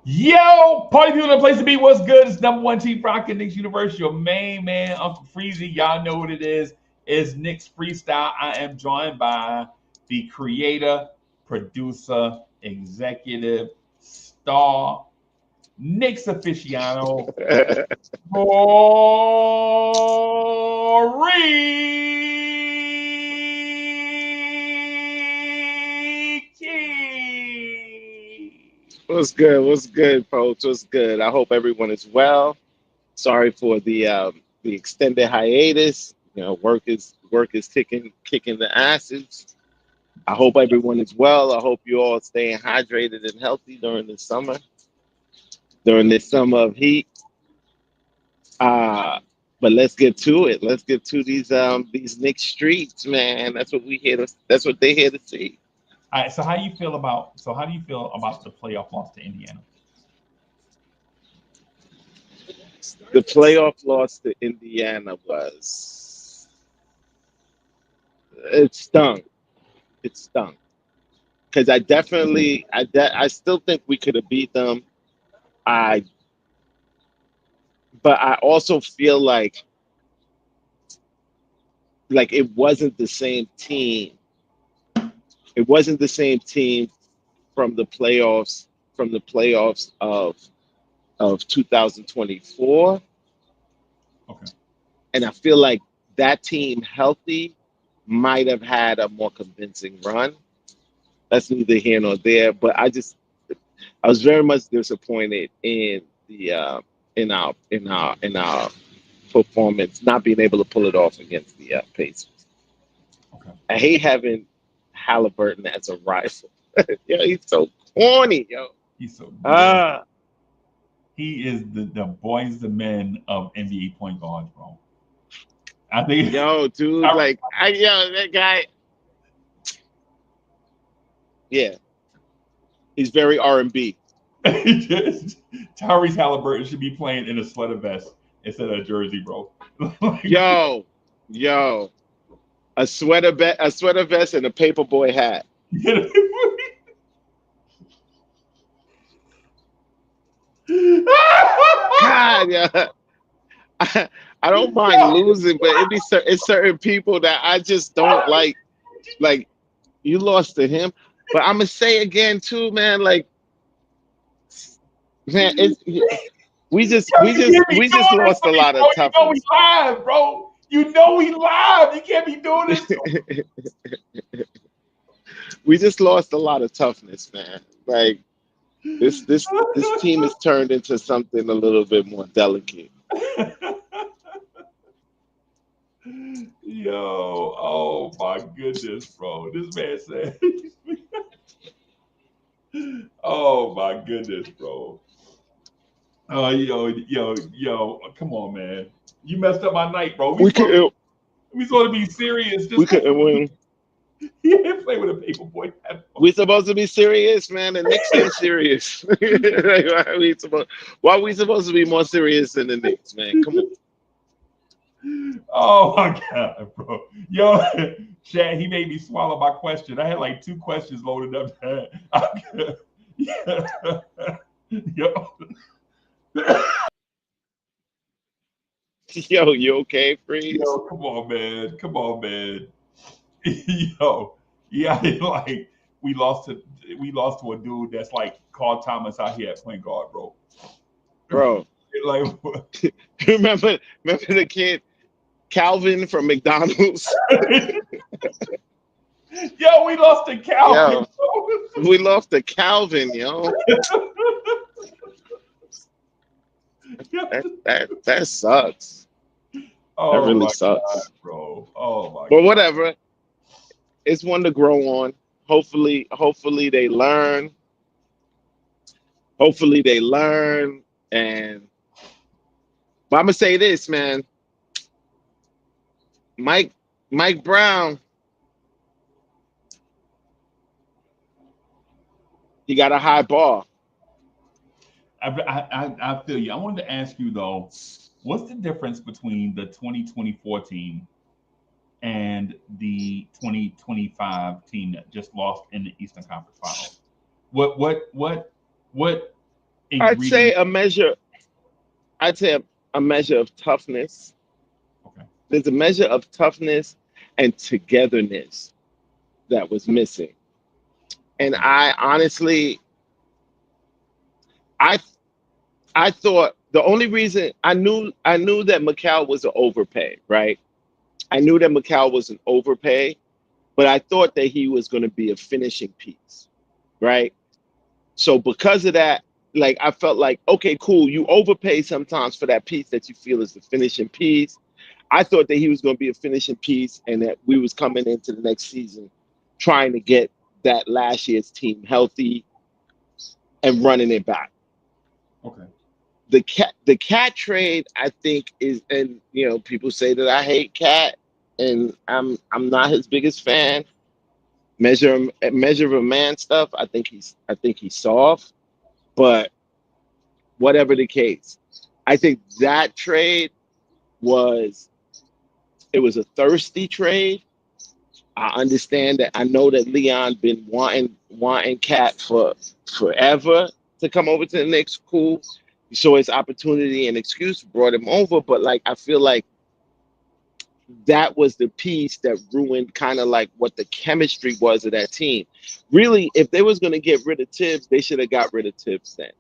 Yo, party people in the place to be. What's good? It's number one Chief Rock in Knicks Universe. Your main man, Uncle Freezy. Y'all know what it is. It's Knicks Freestyle. I am joined by the creator, producer, executive, star, Knicks aficionado, Ricky. What's good? What's good, folks? What's good? I hope everyone is well. Sorry for the extended hiatus. Work is kicking the asses. I hope everyone is well. I hope you all staying hydrated and healthy during this summer of heat. Uh but let's get to it. Let's get to these Knicks streets, man. That's what they here to see. All right, so how do you feel about the playoff loss to Indiana? The playoff loss to Indiana was it stung. It stung. Because I still think we could have beat them. I, but I also feel like it wasn't the same team. It wasn't the same team from the playoffs of 2024, Okay. and I feel like that team healthy might have had a more convincing run. That's neither here nor there, but I was very much disappointed in the in our performance, not being able to pull it off against the Pacers. Okay. I hate having Halliburton as a rival. Yeah, he's so corny, yo. He's so good. Ah, He is the boys, the men of NBA point guards, bro. I think yo, dude, that guy. Yeah, he's very R&B. Tyrese Halliburton should be playing in a sweater vest instead of a jersey, bro. Like, Yo, yo, a sweater vest, and a paperboy hat. God, yeah. I don't mind losing, but it's certain people that I just don't like. Like you lost to him, but I'm gonna say again too, man. Like, man, Yo, you can't be we just doing this lost to a me, lot bro. of You know we toughness. live, bro. You know we live. You can't be doing this to We just lost a lot of toughness, man. Like this team has turned into something a little bit more delicate. Yo, oh my goodness, bro. This man said, oh my goodness, bro. Oh, yo, come on, man. You messed up my night, bro. We could We supposed to be serious. we This man, couldn't win. he ain't play with a paper boy. We supposed to be serious, man. The Knicks ain't serious. Like, why are we supposed to be more serious than the Knicks, man? Come on. Oh my god, bro. Yo, Chad, he made me swallow my question. I had like two questions loaded up there. Yeah. Yo. Yo, you okay, Freeze? Yo, come on, man. Come on, man. Yo, yeah, like we lost to a dude that's like Carl Thomas out here at point guard, bro. Bro, Like, remember the kid Calvin from McDonald's? yo, we lost to Calvin, Yo, bro. we lost to Calvin, yo. That sucks. That Oh really my god, sucks. bro. Oh my But god. whatever. It's one to grow on. Hopefully they learn. Hopefully they learn. And but I'm gonna say this, man. Mike Mike Brown, he got a high bar. I feel you. I wanted to ask you though, what's the difference between the 2024 team and the 2025 team that just lost in the Eastern Conference Finals? What I'd say ingredient? a measure. I'd say a measure of toughness. Okay. There's a measure of toughness and togetherness that was missing. And Okay. I honestly, I I thought the only reason I knew that Macau was an overpay, right? I knew that Macau was an overpay, but I thought that he was going to be a finishing piece, right? So because of that, like I felt like, okay, cool, you overpay sometimes for that piece that you feel is the finishing piece. I thought that he was going to be a finishing piece and that we was coming into the next season trying to get that last year's team healthy and running it back. Okay. The cat trade I think is, and people say that I hate cat, and I'm not his biggest fan. Measure of a man stuff. I think he's soft, but whatever the case, I think that trade was it was a thirsty trade. I understand that. I know that Leon been wanting Cat for forever to come over to the Knicks. Cool. He saw his opportunity and excuse, brought him over. But like I feel like that was the piece that ruined kind of like what the chemistry was of that team. Really, if they was gonna get rid of Tibbs, they should have got rid of Tibbs then,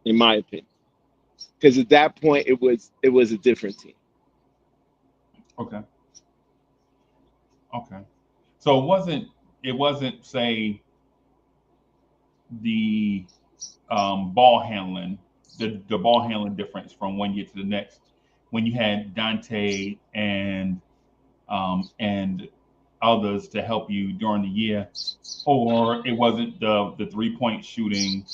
in my opinion. Because at that point it was a different team. Okay. Okay. So it wasn't say the ball handling, the ball handling difference from one year to the next when you had Dante and others to help you during the year, or it wasn't the 3 point shooting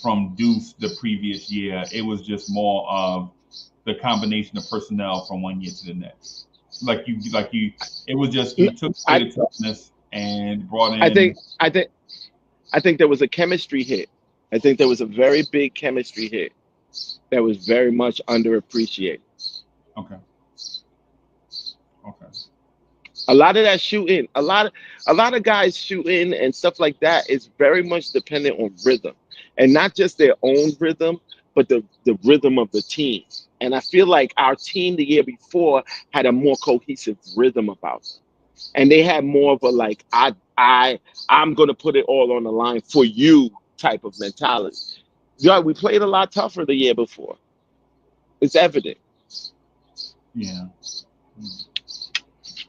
from Deuce the previous year. It was just more of the combination of personnel from one year to the next. Like you, it was just you took away I the toughness and brought I think in. I think I think there was a chemistry hit. I think there was a very big chemistry hit that was very much underappreciated. Okay, okay, A lot of that shooting, a lot of guys shooting and stuff like that is very much dependent on rhythm, and not just their own rhythm, but the rhythm of the team. And I feel like our team the year before had a more cohesive rhythm about them, and they had more of a like I'm gonna put it all on the line for you type of mentality. Yeah, we played a lot tougher the year before. It's evident. yeah, mm,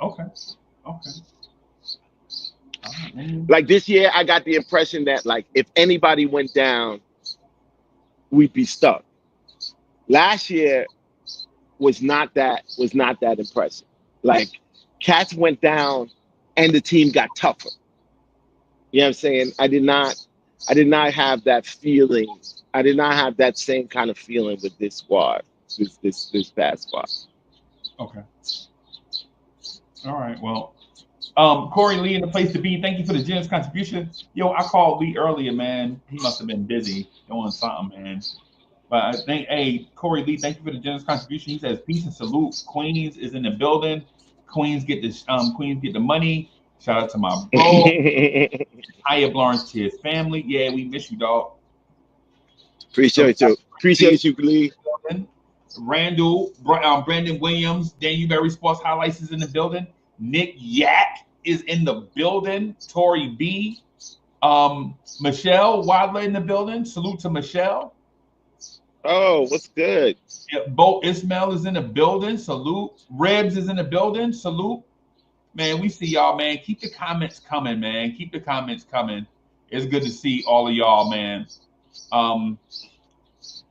okay, okay. All right, man. Like this year, I got the impression that like if anybody went down, we'd be stuck. Last year was not that impressive. Like Cats went down and the team got tougher. You know what I'm saying? I did not have that feeling. I did not have that same kind of feeling with this squad, this past squad. Okay, all right. Well, Corey Lee in the place to be. Thank you for the generous contribution. Yo, I called Lee earlier, man. He must have been busy doing something, man. But I think, hey, Corey Lee, thank you for the generous contribution. He says, peace and salute. Queens is in the building. Queens get this. Queens get the money. Shout out to my bro. Hiya Lawrence to his family. Yeah, we miss you, dog. So Appreciate you. Lee Appreciate you, Glee. building. Randall, Brandon Williams, Daniel Berry Sports Highlights is in the building. Nick Yak is in the building. Tori B. Michelle Wadler in the building. Salute to Michelle. Oh, what's good? Yeah, Bo Ismail is in the building. Salute. Rebs is in the building. Salute. Man, we see y'all, man. Keep the comments coming, man. Keep the comments coming. It's good to see all of y'all, man. Um,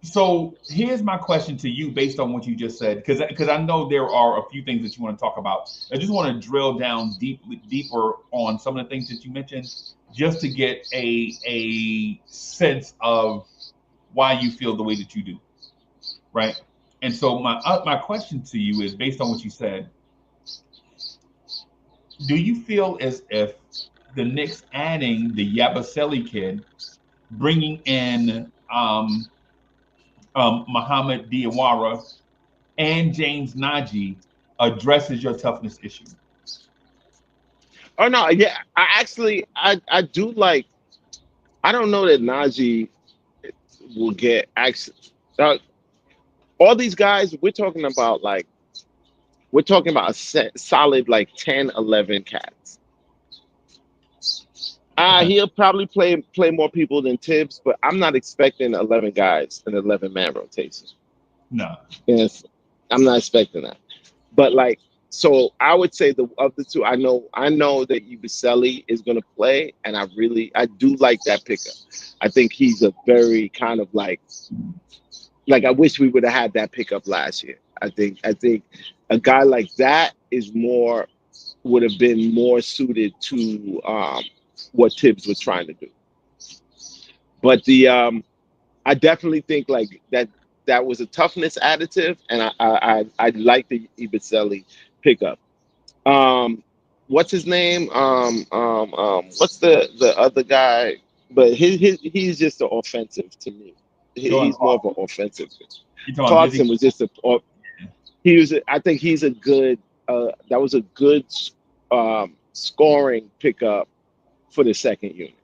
so here's my question to you based on what you just said, because I know there are a few things that you want to talk about. I just want to drill down deeper on some of the things that you mentioned, just to get a sense of why you feel the way that you do, right? And so my question to you is based on what you said. Do you feel as if the Knicks adding the Yabusele kid, bringing in Muhammad Diawara and James Najee addresses your toughness issue? Oh no, yeah. I actually I do like. I don't know that Najee. will get access. Uh, all these guys, we're talking about a solid like 10, 11 cats. Okay. He'll probably play more people than Tibbs, but I'm not expecting 11 guys in 11-man rotation. No. Yes, I'm not expecting that. But like, so I would say the of the two, I know that Ubicelli is going to play, and I do like that pickup. I think he's a very kind of like I wish we would have had that pickup last year. I think a guy like that is more would have been more suited to what Tibbs was trying to do. But I definitely think like that was a toughness additive, and I like the Ibecelli pickup. Um, what's his name? What's the other guy? But he's just an offensive to me. Jordan He's more of Clarkson. an offensive. You talking busy? Clarkson was just a he was. I think he's a good. That was a good scoring pickup for the second unit.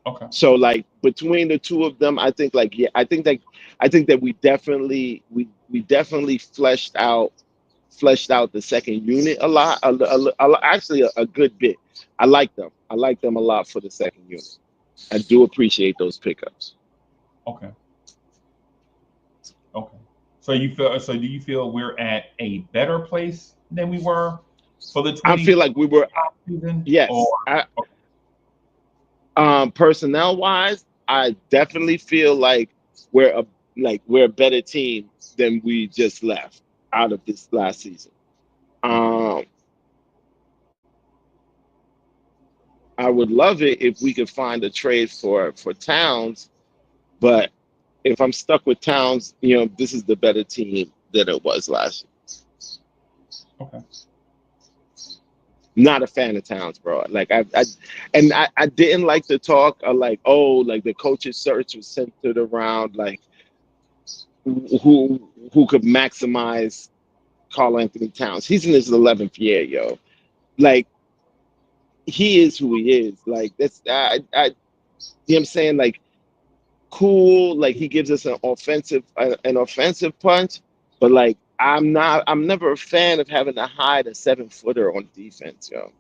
Okay. So like between the two of them, I think like yeah, I think that we definitely fleshed out the second unit a lot, actually a good bit. I like them. I like them a lot for the second unit. I do appreciate those pickups. Okay. Okay. So you feel so do you feel we're at a better place than we were for the I feel 2025 like we were season? Or yes. Personnel wise, I definitely feel like we're a better team than we just left out of this last season. okay. Um, I would love it if we could find a trade for Towns, but if I'm stuck with Towns, this is the better team than it was last year. Okay. Not a fan of Towns, bro. Like I didn't like the talk of like, oh, like the coach's search was centered around like who could maximize Carl Anthony Towns. He's in his 11th year, yo. Like he is who he is. Like that's you know what I'm saying? Like cool, like he gives us an offensive punch, but like I'm never a fan of having to hide a 7-footer on defense, yo.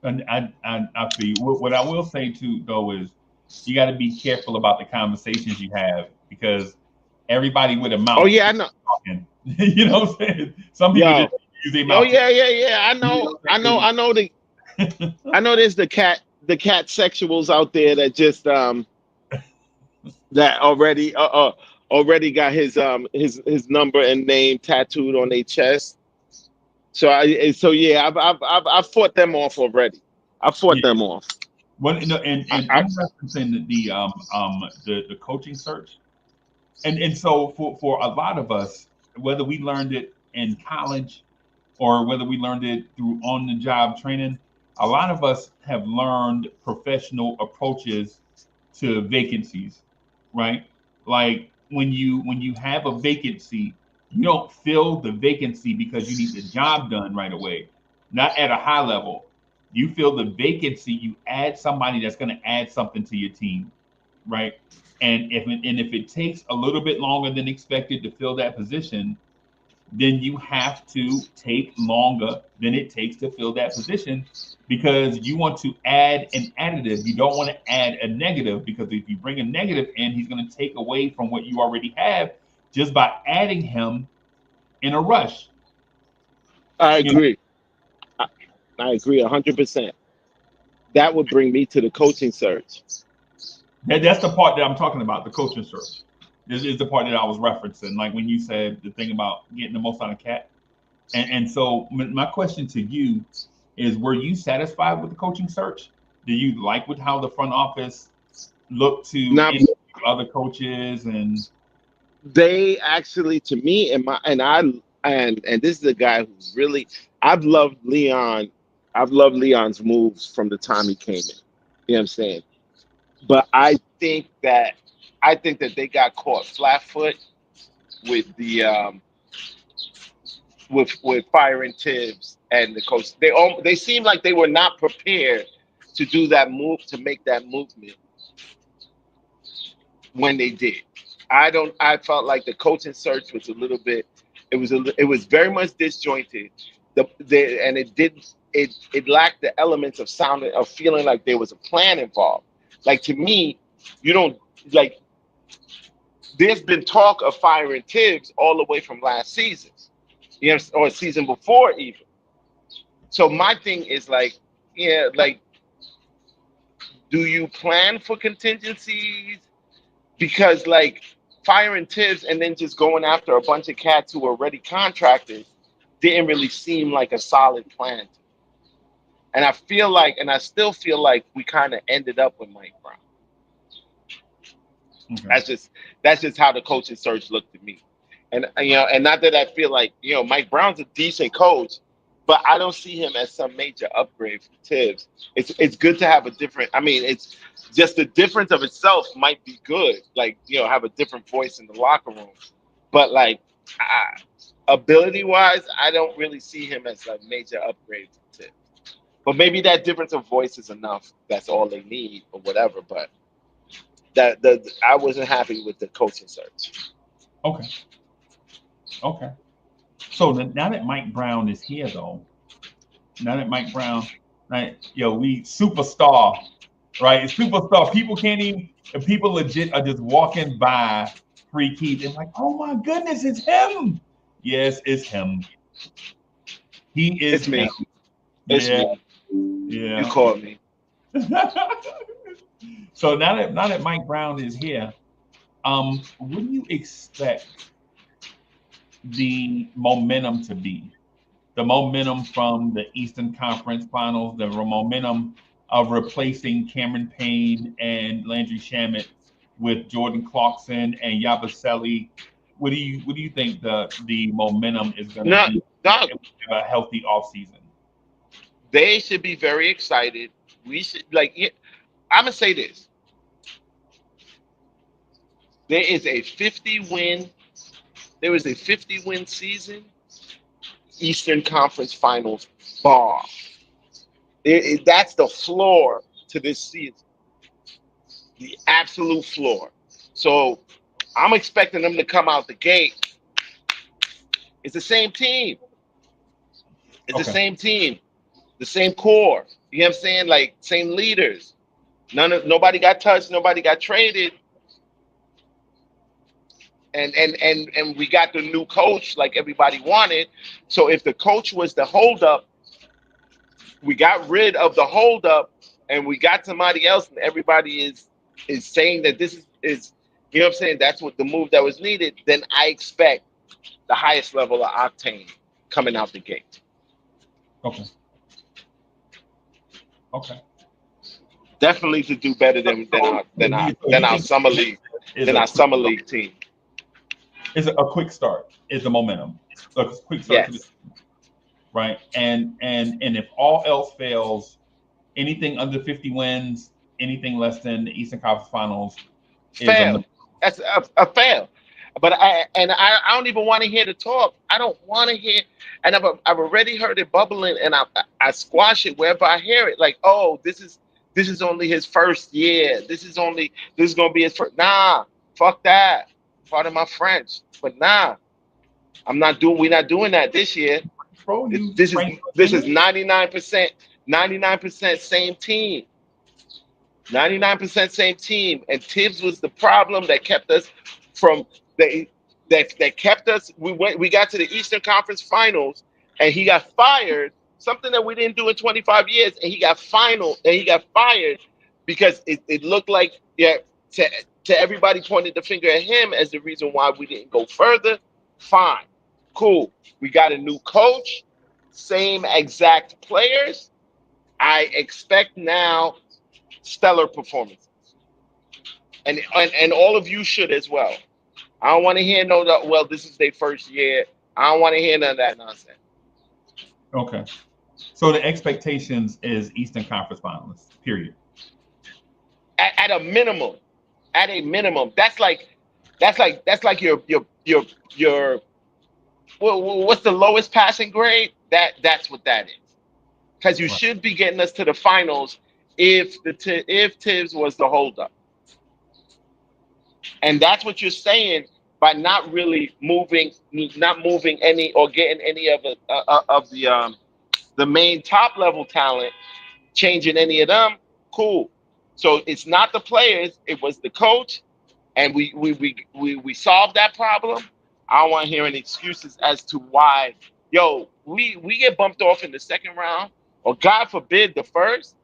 And I feel you. What I will say too though is you got to be careful about the conversations you have because everybody with a Oh mouth yeah, I know. talking. You know what I'm saying? Some people just Yo. use their Oh mouth to yeah, yeah, yeah. I you know. know I what know. I'm I know the saying? I know there's the cat sexuals out there that just that already got his number and name tattooed on their chest. So yeah, I've fought them off already. I fought Yeah. them off. Well, no, and I I'm referencing the coaching search, and so for a lot of us, whether we learned it in college or whether we learned it through on the job training, a lot of us have learned professional approaches to vacancies, right? Like when you have a vacancy, you don't fill the vacancy because you need the job done right away, not at a high level. You fill the vacancy, you add somebody that's going to add something to your team, right? And if it takes a little bit longer than expected to fill that position, then you have to take longer than it takes to fill that position because you want to add an additive. You don't want to add a negative because if you bring a negative in, he's going to take away from what you already have just by adding him in a rush. I You know, agree. I, I agree 100%. That would bring me to the coaching search. that's the part that I'm talking about. The coaching search is the part that I was referencing. Like when you said the thing about getting the most out of cat. And so my question to you is: were you satisfied with the coaching search? Do you like with how the front office looked to Now interview other coaches? And they actually to me and this is a guy who's really I've loved Leon. I've loved Leon's moves from the time he came in. You know what I'm saying? But I think that they got caught flat foot with the with firing Tibbs and the coach. They seemed like they were not prepared to do that move to make that movement when they did. I felt like the coaching search was a little bit. It was very much disjointed. And it didn't. It lacked the elements of sounding of feeling like there was a plan involved. Like to me, you don't like. There's been talk of firing Tibbs all the way from last season, or season before even. So my thing is like, yeah, like, do you plan for contingencies? Because like firing Tibbs and then just going after a bunch of cats who were already contracted didn't really seem like a solid plan. And I feel like, and I still feel like we kind of ended up with Mike Brown. Okay. That's just how the coaching search looked to me. And and not that I feel like Mike Brown's a decent coach, but I don't see him as some major upgrade from Tibbs. It's good to have a different. I mean, it's just the difference of itself might be good. Like have a different voice in the locker room, but like ability wise, I don't really see him as a major upgrade from Tibbs. But maybe that difference of voice is enough. That's all they need, or whatever. But I wasn't happy with the coaching search. Okay. Okay. So now that Mike Brown is here, though, now that Mike Brown, right? We superstar, right? Superstar. People can't even. People legit are just walking by Free Keith and like, oh my goodness, it's him. Yes, it's him. He is It's him. me. It's Yeah, me. You yeah. called me. So now that Mike Brown is here, what do you expect the momentum to be? The momentum from the Eastern Conference Finals, the momentum of replacing Cameron Payne and Landry Shamet with Jordan Clarkson and Yabusele. What do you think the momentum is going to No, be no, if we have a healthy offseason? they should be very excited. We should I'm gonna say this. There is a 50 win. There is a 50-win season. Eastern Conference Finals bar. That's the floor to this season. The absolute floor. So I'm expecting them to come out the gate. It's the same team. It's the Okay. same team. The same core. You know what I'm saying? Like same leaders. Nobody got touched. Nobody got traded. And we got the new coach like everybody wanted. So if the coach was the holdup, we got rid of the holdup, and we got somebody else, and everybody is saying that this is what I'm saying. That's what the move that was needed. Then I expect the highest level of octane coming out the gate. Okay. Okay. Definitely to do better So, than so, so you, so than you our think summer league is than a our quick summer start? league team. Is a quick start? Is the momentum a quick start to the Yes, right? And if all else fails, anything under 50 wins, anything less than the Eastern Conference Finals is a fail. That's a fail. But I don't even want to hear the talk. I don't want to hear, and I've already heard it bubbling, and I squash it wherever I hear it. Like, oh, this is only his first year. This is gonna be his first. Nah, fuck that. Part of my French, but nah, we're not doing that this year. bro. You This is Frank this is English? 99% same team. 99% same team. And Tibbs was the problem that kept us from the that kept us. We got to the Eastern Conference Finals, and he got fired. Something that we didn't do in 25 years, and he got fired because it looked like, yeah, to everybody pointed the finger at him as the reason why we didn't go further. Fine, cool. We got a new coach, same exact players. I expect now stellar performances, and all of you should as well. I don't want to hear no, well, this is their first year. I don't want to hear none of that nonsense. Okay. So the expectations is Eastern Conference Finalists. Period. At a minimum, that's like your what's the lowest passing grade? That's what that is. Because you Right. should be getting us to the finals if Tibbs was the holdup. And that's what you're saying by not really moving, not moving any or getting any of the main top level talent, changing any of them. Cool. So it's not the players; it was the coach, and we solved that problem. I don't want to hear any excuses as to why. Yo, we get bumped off in the second round, or God forbid the first.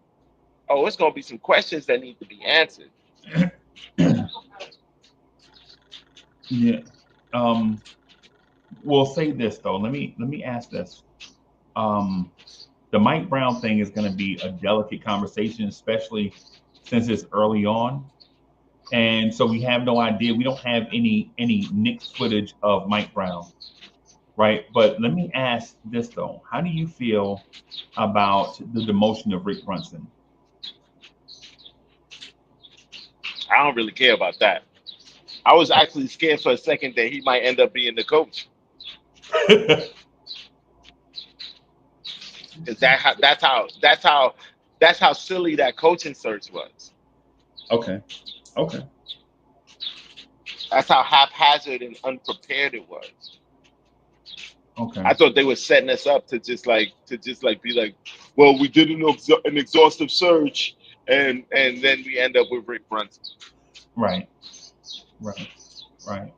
Oh, it's gonna be some questions that need to be answered. Yeah. Um, we'll say this though. Let me ask this. Um, the Mike Brown thing is going to be a delicate conversation, especially since it's early on, and so we have no idea. We don't have any Knicks footage of Mike Brown, right? But let me ask this though: how do you feel about the demotion of Rick Brunson? I don't really care about that. I was actually scared for a second that he might end up being the coach because that's how silly that coaching search was. Okay. Okay. That's how haphazard and unprepared it was. Okay. I thought they were setting us up to just like be like, well, we did an exhaustive search, and then we end up with Rick Brunson. Right. Right. Right.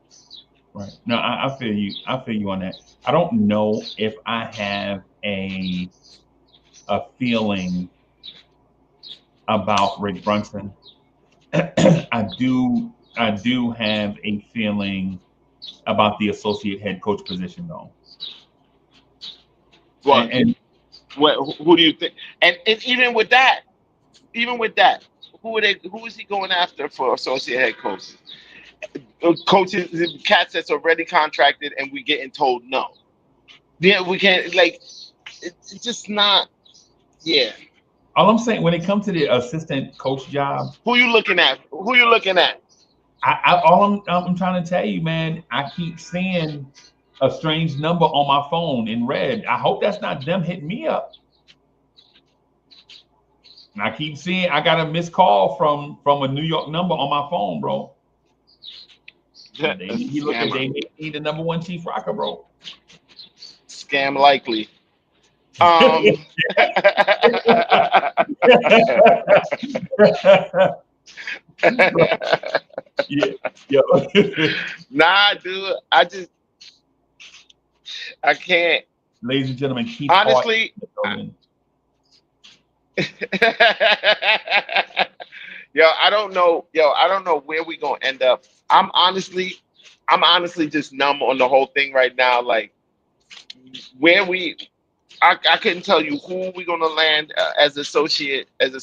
Right. No, I feel you. I feel you on that. I don't know if I have a feeling about Rick Brunson. I do have a feeling about the associate head coach position though. Well, And who do you think? And even with that, who is he going after for associate head coach? Coaches, cats that's already contracted, and we getting told no. Yeah, we can't like. It's just not. Yeah. all I'm saying when it comes to the assistant coach job, Who you looking at? Who you looking at? all I'm trying to tell you, man, I keep seeing a strange number on my phone in red. I hope that's not them hitting me up. And I keep seeing I got a missed call from a New York number on my phone, bro. They A he look at scammer. they may need the number one chief rocker, bro. Scam likely. Um. Yeah, yo. Nah, dude. I can't. Ladies and gentlemen, Keith Hart Honestly. in the building. Yo, I don't know. Yo, I don't know where we gonna end up. I'm honestly just numb on the whole thing right now. Like where I couldn't tell you who we're gonna land as associate head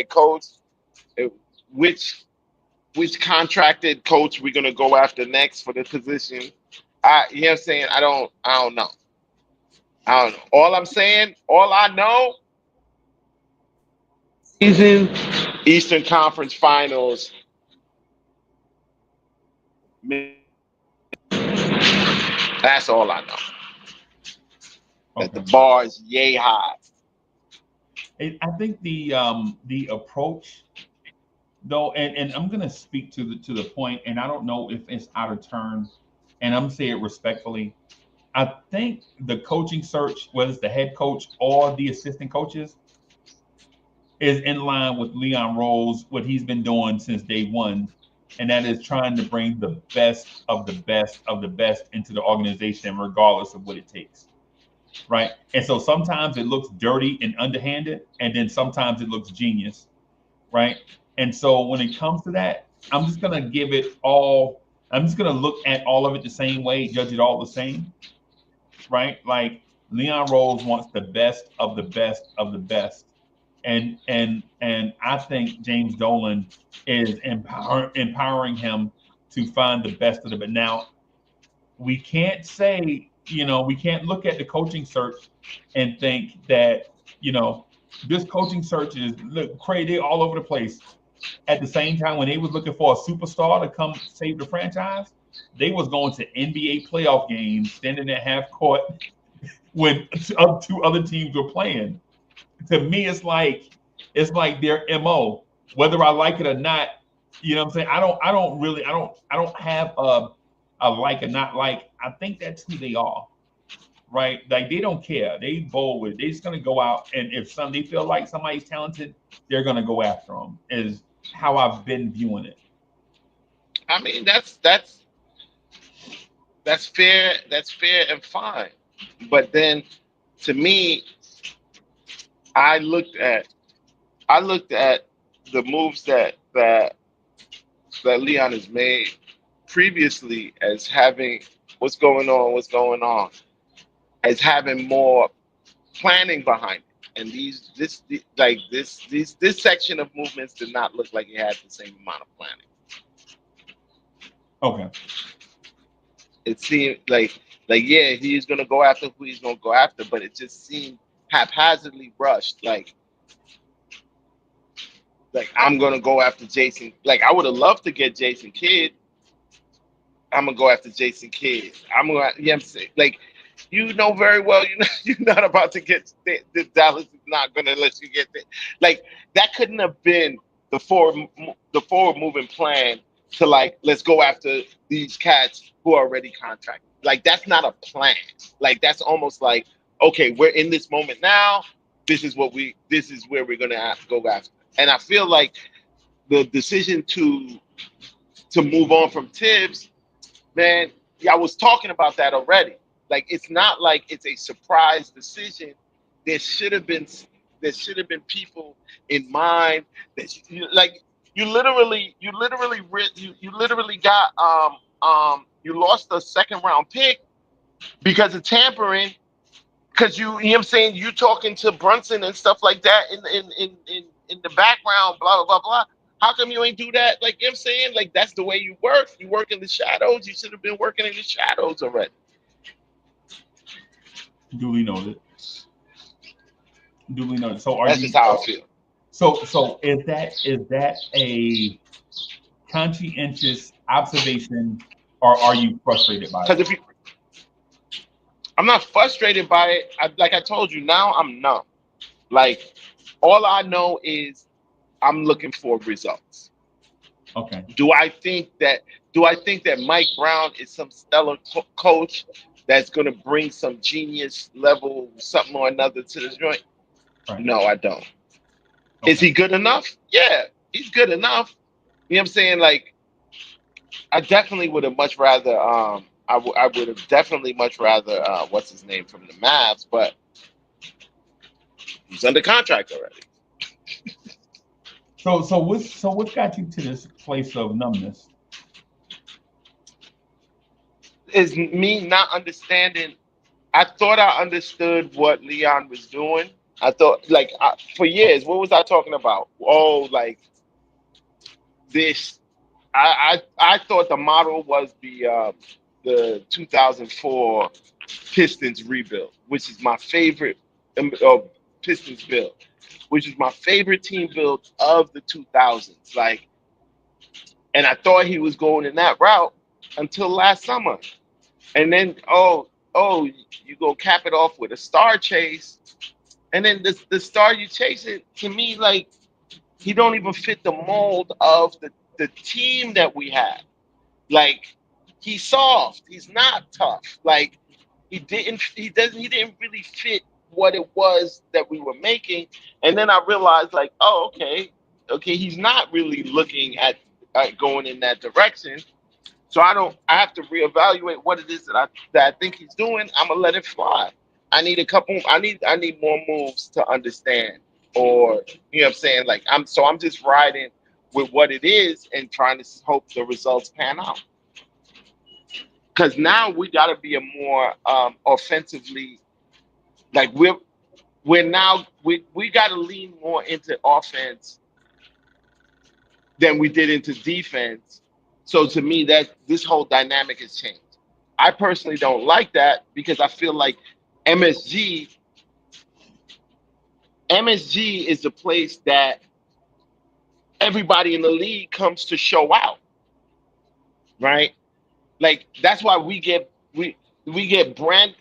coach. uh, Which which contracted coach we're gonna go after next for the position. You know what I'm saying? I don't know. I don't know. All I'm saying, all I know, season Eastern Conference Finals. That's all I know. That the Okay. bar is yay high. I think the approach though, and I'm gonna speak to the point, and I don't know if it's out of turn, and I'm saying it respectfully. I think the coaching search, whether it's the head coach or the assistant coaches, is in line with Leon Rose, what he's been doing since day one, and that is trying to bring the best of the best of the best into the organization, regardless of what it takes. Right. And so sometimes it looks dirty and underhanded, and then sometimes it looks genius. Right. And so when it comes to that, I'm just going to give it all, I'm just going to look at all of it the same way, judge it all the same. Right. Like Leon Rose wants the best of the best of the best. And I think James Dolan is empowering him to find the best of the best. Now, we can't say, we can't look at the coaching search and think that, you know, this coaching search is look crazy all over the place. At the same time, when they was looking for a superstar to come save the franchise, they was going to NBA playoff games, standing at half court when two other teams were playing. To me, it's like their MO. Whether I like it or not, You know what I'm saying? I don't have a like or not like. I think that's who they are, right? Like they don't care. They bold with it. They're just gonna go out and if some they feel like somebody's talented, they're gonna go after them. Is how I've been viewing it. I mean, that's fair. That's fair and fine. But then, to me, I looked at I looked at the moves that Leon has made previously as having what's going on, as having more planning behind it. And this section of movements did not look like it had the same amount of planning. Okay. It seemed like yeah, he's gonna go after who he's gonna go after, but it just seemed haphazardly rushed. Like I'm gonna go after Jason. Like I would have loved to get Jason Kidd. I'm gonna go after Jason Kidd. I'm saying, like you know very well you're not about to get the Dallas is not gonna let you get there. Like that couldn't have been the forward moving plan to like let's go after these cats who are already contracted. Like that's not a plan. Like that's almost like okay, we're in this moment now. This is where we're gonna have to go after. And I feel like the decision to move on from Tibbs, man, yeah, I was talking about that already. Like it's not like it's a surprise decision. There should have been there should have been people in mind that like you literally got you lost a second round pick because of tampering because you know what I'm saying you talking to Brunson and stuff like that in the background, blah blah blah blah. How come you ain't do that? Like you know what I'm saying, like that's the way you work. You work in the shadows. You should have been working in the shadows already. Duly noted. Duly noted. So are That's just you how I feel. so is that a conscientious observation or are you frustrated by Because it? if you, I'm not frustrated by it. Like I told you, now I'm numb. Like all I know is I'm looking for results. Okay. Do I think that do I think that Mike Brown is some stellar coach that's going to bring some genius level something or another to the joint? Right. No, I don't. Is Okay. he good enough? Yeah, he's good enough. You know what I'm saying? Like I definitely would have much rather I would have definitely much rather what's his name from the Mavs, but he's under contract already. What's got you to this place of numbness? Is me not understanding. I thought I understood what Leon was doing. I thought, like, for years, what was I talking about? Oh, like this. I thought the model was the 2004 Pistons rebuild, which is my favorite Pistons build, which is my favorite team build of the 2000s. Like, and I thought he was going in that route until last summer. And then oh you go cap it off with a star chase, and then the star you chasing to me like he don't even fit the mold of the team that we have. Like he's soft, he's not tough. Like he didn't really fit what it was that we were making. And then I realized like oh okay he's not really looking at going in that direction. So I have to reevaluate what it is that I think he's doing. I'm gonna let it fly. I need more moves to understand. Or you know what I'm saying? Like I'm just riding with what it is and trying to hope the results pan out. Cause now we gotta be a more offensively like we're now we gotta lean more into offense than we did into defense. So to me, that this whole dynamic has changed. I personally don't like that because I feel like MSG MSG is the place that everybody in the league comes to show out, right? Like that's why we get brand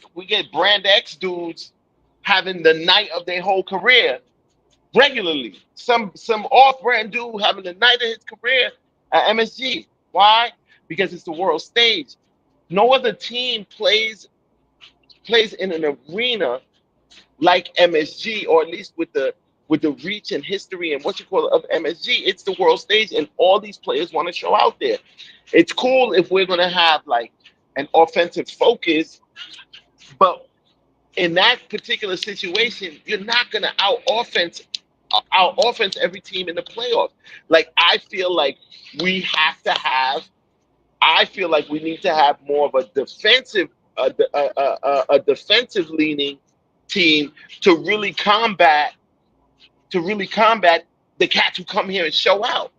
X dudes having the night of their whole career regularly. Some off brand dude having the night of his career at MSG. Why? Because it's the world stage. No other team plays in an arena like MSG, or at least with the reach and history and what you call it of MSG. It's the world stage, and all these players want to show out there. It's cool if we're gonna have like an offensive focus, but in that particular situation, you're not gonna out offense every team in the playoffs. Like we have to have. I feel like we need to have more of a defensive leaning team to really combat the cats who come here and show out.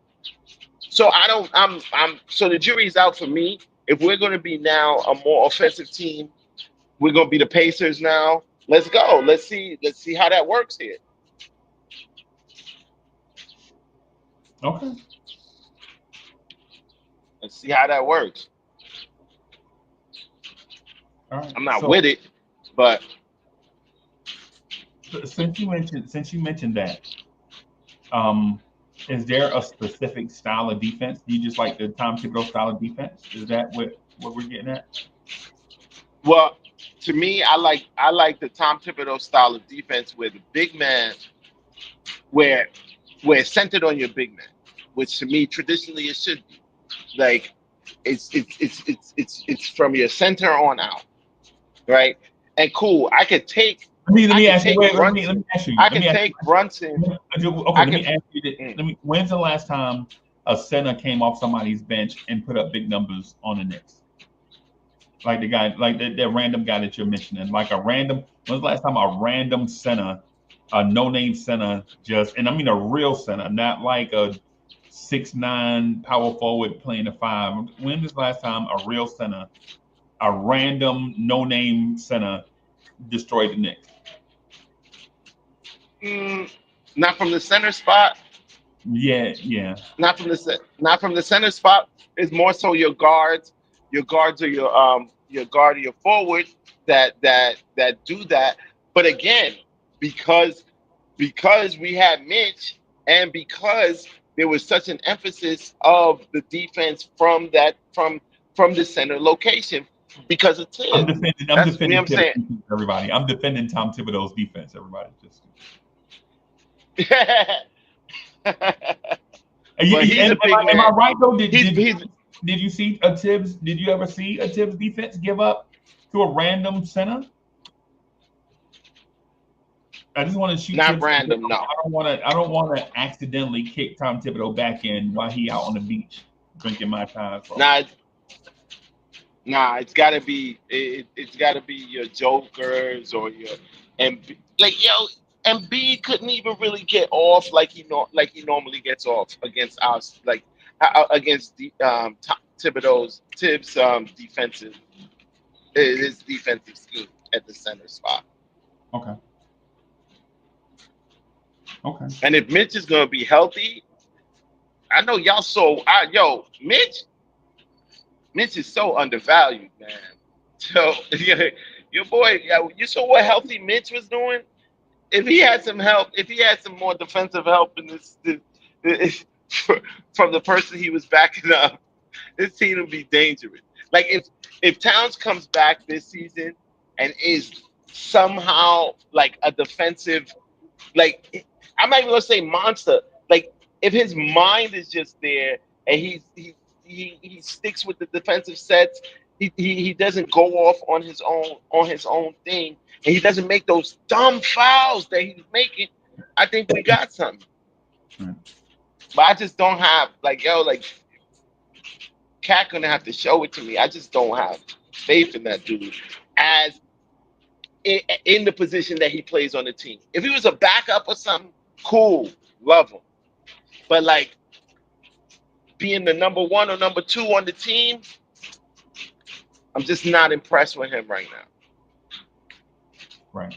So I don't. I'm. So the jury's out for me. If we're going to be now a more offensive team, we're going to be the Pacers now. Let's go. Let's see. Let's see how that works here. Okay. Let's see how that works. All right. I'm not So with it, but since you mentioned that, um, is there a specific style of defense? Do you just like the Tom Thibodeau style of defense? Is that what we're getting at? well, to me, I like the Tom Thibodeau style of defense where the big man, where where it's centered on your big man, which to me traditionally it should be. Like it's from your center on out, right? And cool, Let I me could ask you. take Wait, let Brunson, me ask you. I Let could me ask you. take Brunson, Okay, I let could. me ask you. Mm. Let me. When's the last time a center came off somebody's bench and put up big numbers on the Knicks? Like the guy, like that random guy that you're mentioning, like a random. When's the last time a random center, a no-name center, just and I mean a real center, not like a 6'9" power forward playing a five. When was the last time a real center, a random no-name center, destroyed the Knicks? Mm, not from the center spot. Yeah, yeah. Not from the center spot. It's more so your guards or your guard or your forward that do that. But again, because we had Mitch, and because there was such an emphasis of the defense from the center location because of Tibbs. I'm That's me. defending I'm Tibbs saying. defense, everybody. I'm defending Tom Thibodeau's defense, everybody. Just But he's and a big am I man. right though? He's Did you see a Tibbs? Did you ever see a Tibbs defense give up to a random center? I just want to shoot not Tibbs. random. No. I don't want to accidentally kick Tom Thibodeau back in while he out on the beach drinking my time. So Nah, it's got to be it's got to be your jokers or your and like yo Embiid couldn't even really get off like he normally gets off against us like against the Tibbs defensive his defensive scheme at the center spot. okay, okay. And if Mitch is gonna be healthy, I know y'all Mitch is so undervalued, man. So yeah, your boy, yeah, you saw what healthy Mitch was doing. If he had some help, if he had some more defensive help in this from the person he was backing up, this team would be dangerous. Like if Towns comes back this season and is somehow like a defensive, like I'm not even gonna say monster. Like if his mind is just there and he sticks with the defensive sets, he doesn't go off on his own thing, and he doesn't make those dumb fouls that he's making. I think we got something. Right. But I just don't have like Cat gonna have to show it to me. I just don't have faith in that dude as in the position that he plays on the team. If he was a backup or something, cool, love him. But like being the number one or number two on the team, I'm just not impressed with him right now. Right.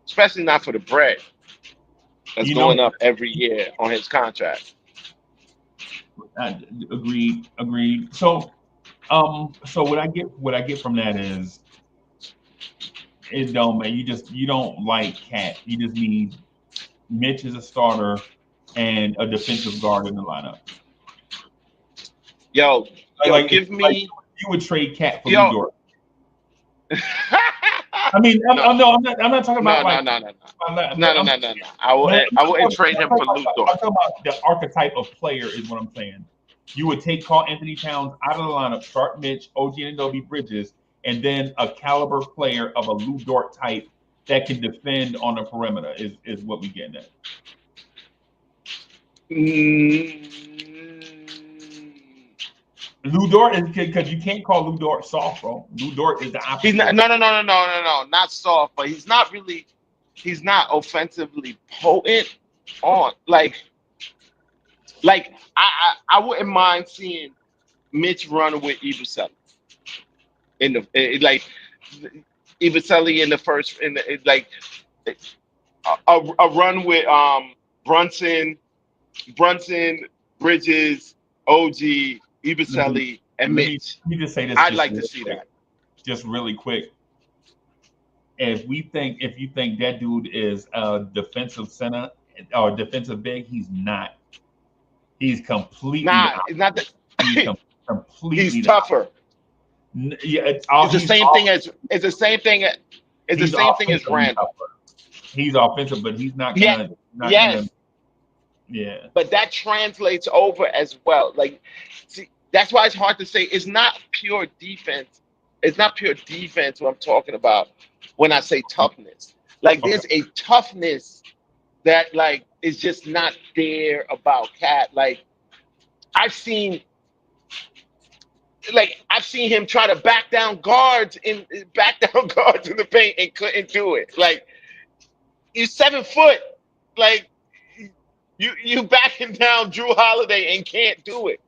Especially not for the bread that's You know, going up every year on his contract. agreed, agreed. So what I get from that is it don't man. You don't like Cat. You just need Mitch as a starter, and a defensive guard in the lineup. Yo, give Like me you would trade Cat for Lou yo. Dort. I mean, No, no, I'm not talking about no, like. no, no, no, no, I'm, no, no, I'm, no, no, no. no, I wouldn't trade him for Luke I'm Dort. talking about the archetype of player is what I'm saying. You would take Carl Anthony Towns out of the lineup, start Mitch, OG Anunoby, Bridges, and then a caliber player of a Lou Dort type that can defend on the perimeter is what we getting at. Lou Dort is because you can't call Lou Dort soft, bro. Lou Dort is the opposite. He's not, no, not soft, but he's not really. He's not offensively potent on I wouldn't mind seeing Mitch run with Ibusele in Ibusele in the first a run with Brunson, Bridges, OG, Ibusele, and Mitch. Let me just say this. I'd like to see that. Just really quick. If you think that dude is a defensive center or defensive big, he's not. He's completely it's not that. He's completely he's tougher. Yeah, it's the same thing as Randall. He's offensive, but he's not gonna. Yeah. But that translates over as well. Like, see, that's why it's hard to say. It's not pure defense. It's not pure defense what I'm talking about when I say toughness. Like, there's a toughness that is just not there about Cat. Like, I've seen him try to back down guards in the paint and couldn't do it. Like, you're 7 foot. Like, you backing down Drew Holiday and can't do it.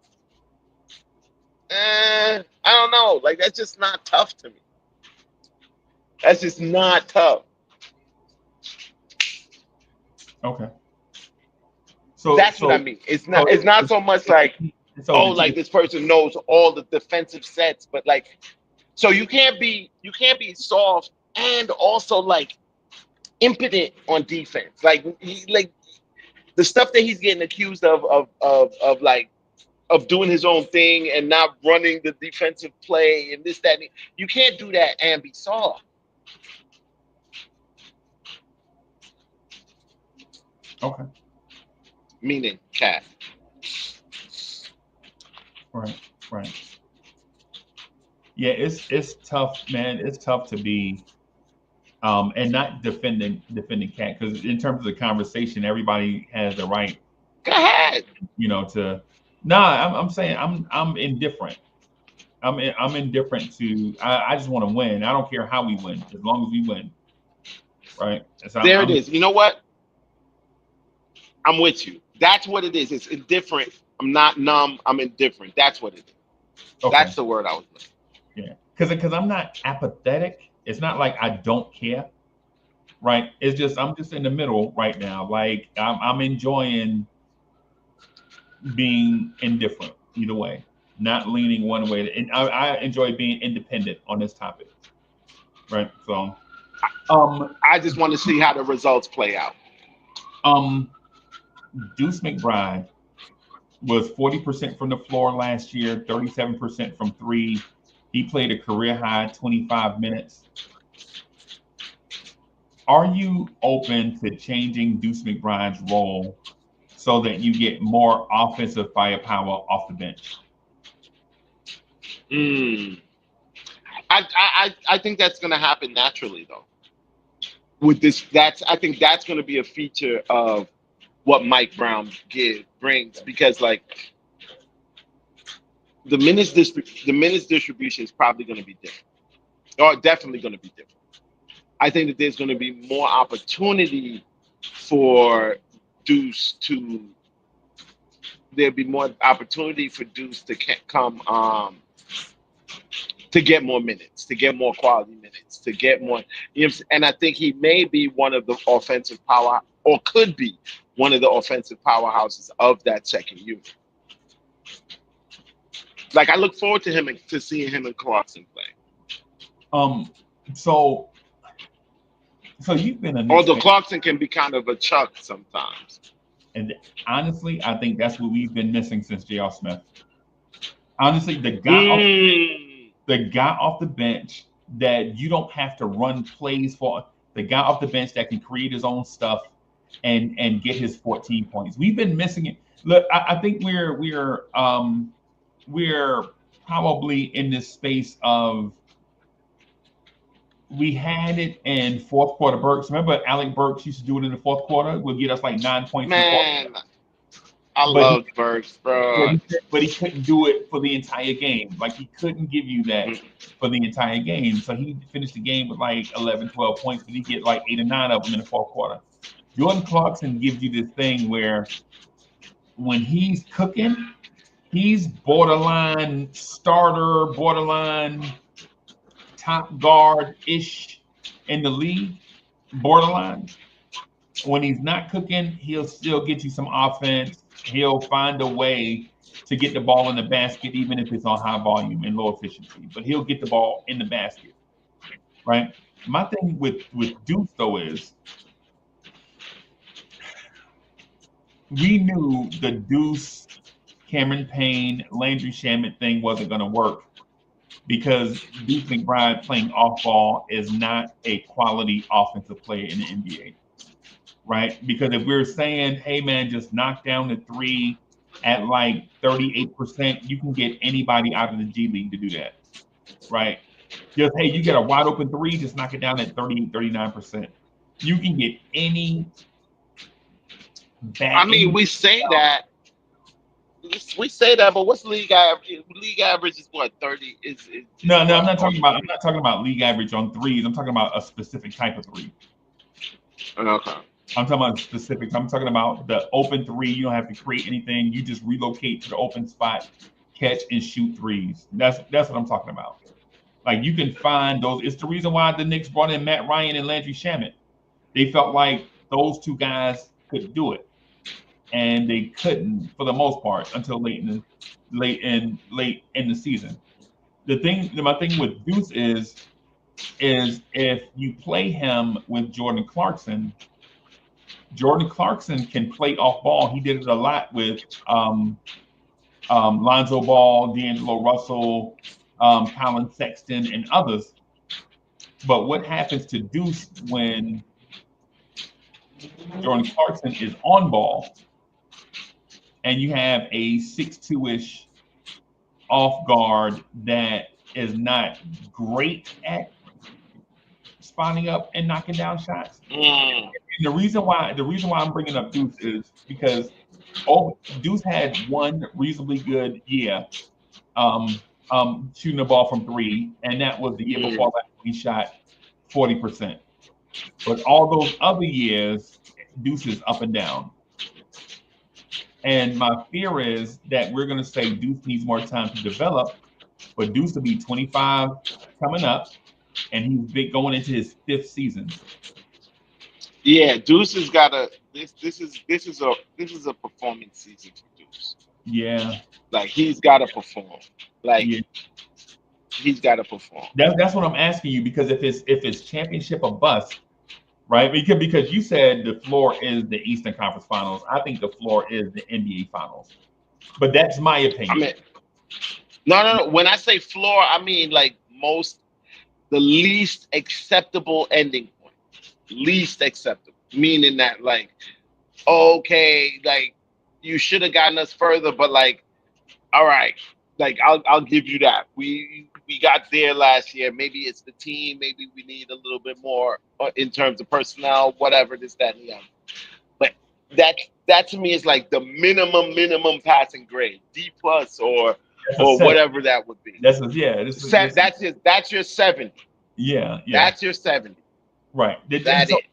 I don't know. Like, that's just not tough to me. That's just not tough. Okay. So that's what I mean. It's not so much like, this person knows all the defensive sets, but so you can't be soft and also impotent on defense. Like the stuff that he's getting accused of doing his own thing and not running the defensive play and this, that, and you can't do that and be soft. Okay. Meaning Cat. Right. Yeah, it's tough, man. It's tough to be and not defending Cat, because in terms of the conversation, everybody has the right. Go ahead. I'm saying I'm indifferent. I'm indifferent to. I just want to win. I don't care how we win, as long as we win. Right. So it is. You know what? I'm with you. That's what it is. It's indifferent. I'm not numb. I'm indifferent. That's what it is. Okay. That's the word I was looking. Yeah, because I'm not apathetic. It's not like I don't care. Right. It's just I'm just in the middle right now. Like I'm enjoying being indifferent either way, not leaning one way. And I enjoy being independent on this topic. Right. So I just want to see how the results play out. Deuce McBride was 40% from the floor last year, 37% from three. He played a career high 25 minutes. Are you open to changing Deuce McBride's role so that you get more offensive firepower off the bench? I think that's going to happen naturally, though. With this, I think that's going to be a feature of what Mike Brown brings, because the minutes distribution is probably going to be different, or definitely going to be different. I think that there's going to be more opportunity for Deuce to come to get more minutes, to get more quality minutes, to get more. And I think he may be one of the offensive power, or could be one of the offensive powerhouses of that second unit. I look forward to seeing him and Clarkson play. So you've been although Clarkson can be kind of a chuck sometimes. And honestly, I think that's what we've been missing since J.R. Smith. Honestly, Mm. the guy off the bench that you don't have to run plays for, the guy off the bench that can create his own stuff and get his 14 points. We've been missing it. Look, I think we're probably in this space of we had it in fourth quarter. Burks, remember Alec Burks used to do it in the fourth quarter? Would get us like 9 points in the fourth, Man, I but he love Burks, bro. but he couldn't do it for the entire game. Like he couldn't give you that Mm. for the entire game. So he finished the game with like 11, 12 points, but he get like 8 or 9 of them in the fourth quarter. Jordan Clarkson gives you this thing where when he's cooking, he's borderline starter, borderline top guard ish in the league, borderline. When he's not cooking, he'll still get you some offense. He'll find a way to get the ball in the basket, even if it's on high volume and low efficiency. But he'll get the ball in the basket, right? My thing with Deuce though is we knew the Deuce, Cameron Payne, Landry Shamet thing wasn't going to work because Deuce McBride playing off ball is not a quality offensive player in the NBA, right? Because if we're saying, hey man, just knock down the three at like 38%, you can get anybody out of the G League to do that, right? Just, hey, you get a wide open three, just knock it down at 30, 39%. You can get any I back, mean, any. we say that, but what's league average? League average is what 30 is No, I'm what not on talking the about. I'm three. not talking about league average on threes. I'm talking about a specific type of three. Okay. I'm talking about specifics. I'm talking about the open three. You don't have to create anything. You just relocate to the open spot, catch and shoot threes. That's what I'm talking about. Like you can find those. It's the reason why the Knicks brought in Matt Ryan and Landry Shamet. They felt like those two guys could do it, and they couldn't for the most part until late in the season. My thing with Deuce is if you play him with Jordan Clarkson can play off ball. He did it a lot with Lonzo Ball, D'Angelo Russell, Colin Sexton, and others. But what happens to Deuce when Jordan Clarkson is on ball and you have a 6'2" ish off guard that is not great at spotting up and knocking down shots? Mm. And the reason why I'm bringing up Deuce is because Deuce had one reasonably good year shooting the ball from three, and that was the year before Mm. that he shot 40%. But all those other years, Deuce is up and down. And my fear is that we're going to say Deuce needs more time to develop, but Deuce will be 25 coming up, and he's big going into his fifth season. Yeah, Deuce has got a this is a performance season for Deuce. Yeah, Like he's got to perform. Like yeah. he's got to perform. That's what I'm asking you because if it's championship or bust, right? Because you said the floor is the Eastern Conference Finals. I think the floor is the NBA Finals. But that's my I opinion. mean, no, no, no. When I say floor, I mean like the least acceptable ending point. Least acceptable, meaning that like okay, like you should have gotten us further, but like all right, like I'll give you that. We got there last year. Maybe it's the team. Maybe we need a little bit more in terms of personnel, whatever this, that, and the other. But that that to me is like the minimum passing grade, D plus That's a or seven. whatever that would be. That's a yeah. This That's your 70. yeah yeah That's your 70. right. And That so it.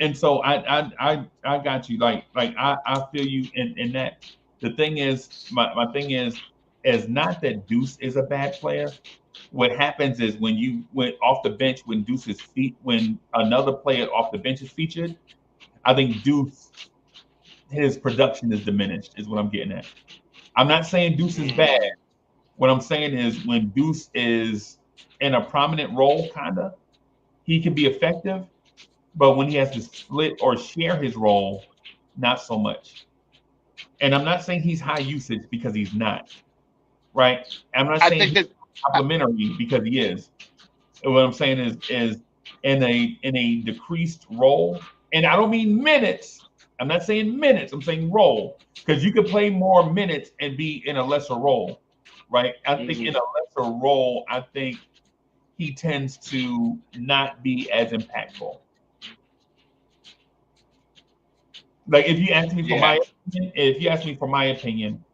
and so I got you. Like I feel you in that. The thing is, my thing is not that Deuce is a bad player. What happens is when you went off the bench when Deuce's feet when another player off the bench is featured, I think Deuce his production is diminished. Is what I'm getting at. I'm not saying Deuce is bad. Mm, What I'm saying is when Deuce is in a prominent role, kinda, he can be effective. But when he has to split or share his role, not so much. And I'm not saying he's high usage because he's not, right? I'm not I saying think he's that complimentary because he is. And what I'm saying is in a decreased role, and I don't mean minutes. I'm not saying minutes. I'm saying role because you could play more minutes and be in a lesser role, right? I think in mhm, a lesser role, I think he tends to not be as impactful. Like if you ask me for yeah, my opinion, if you ask me for my opinion,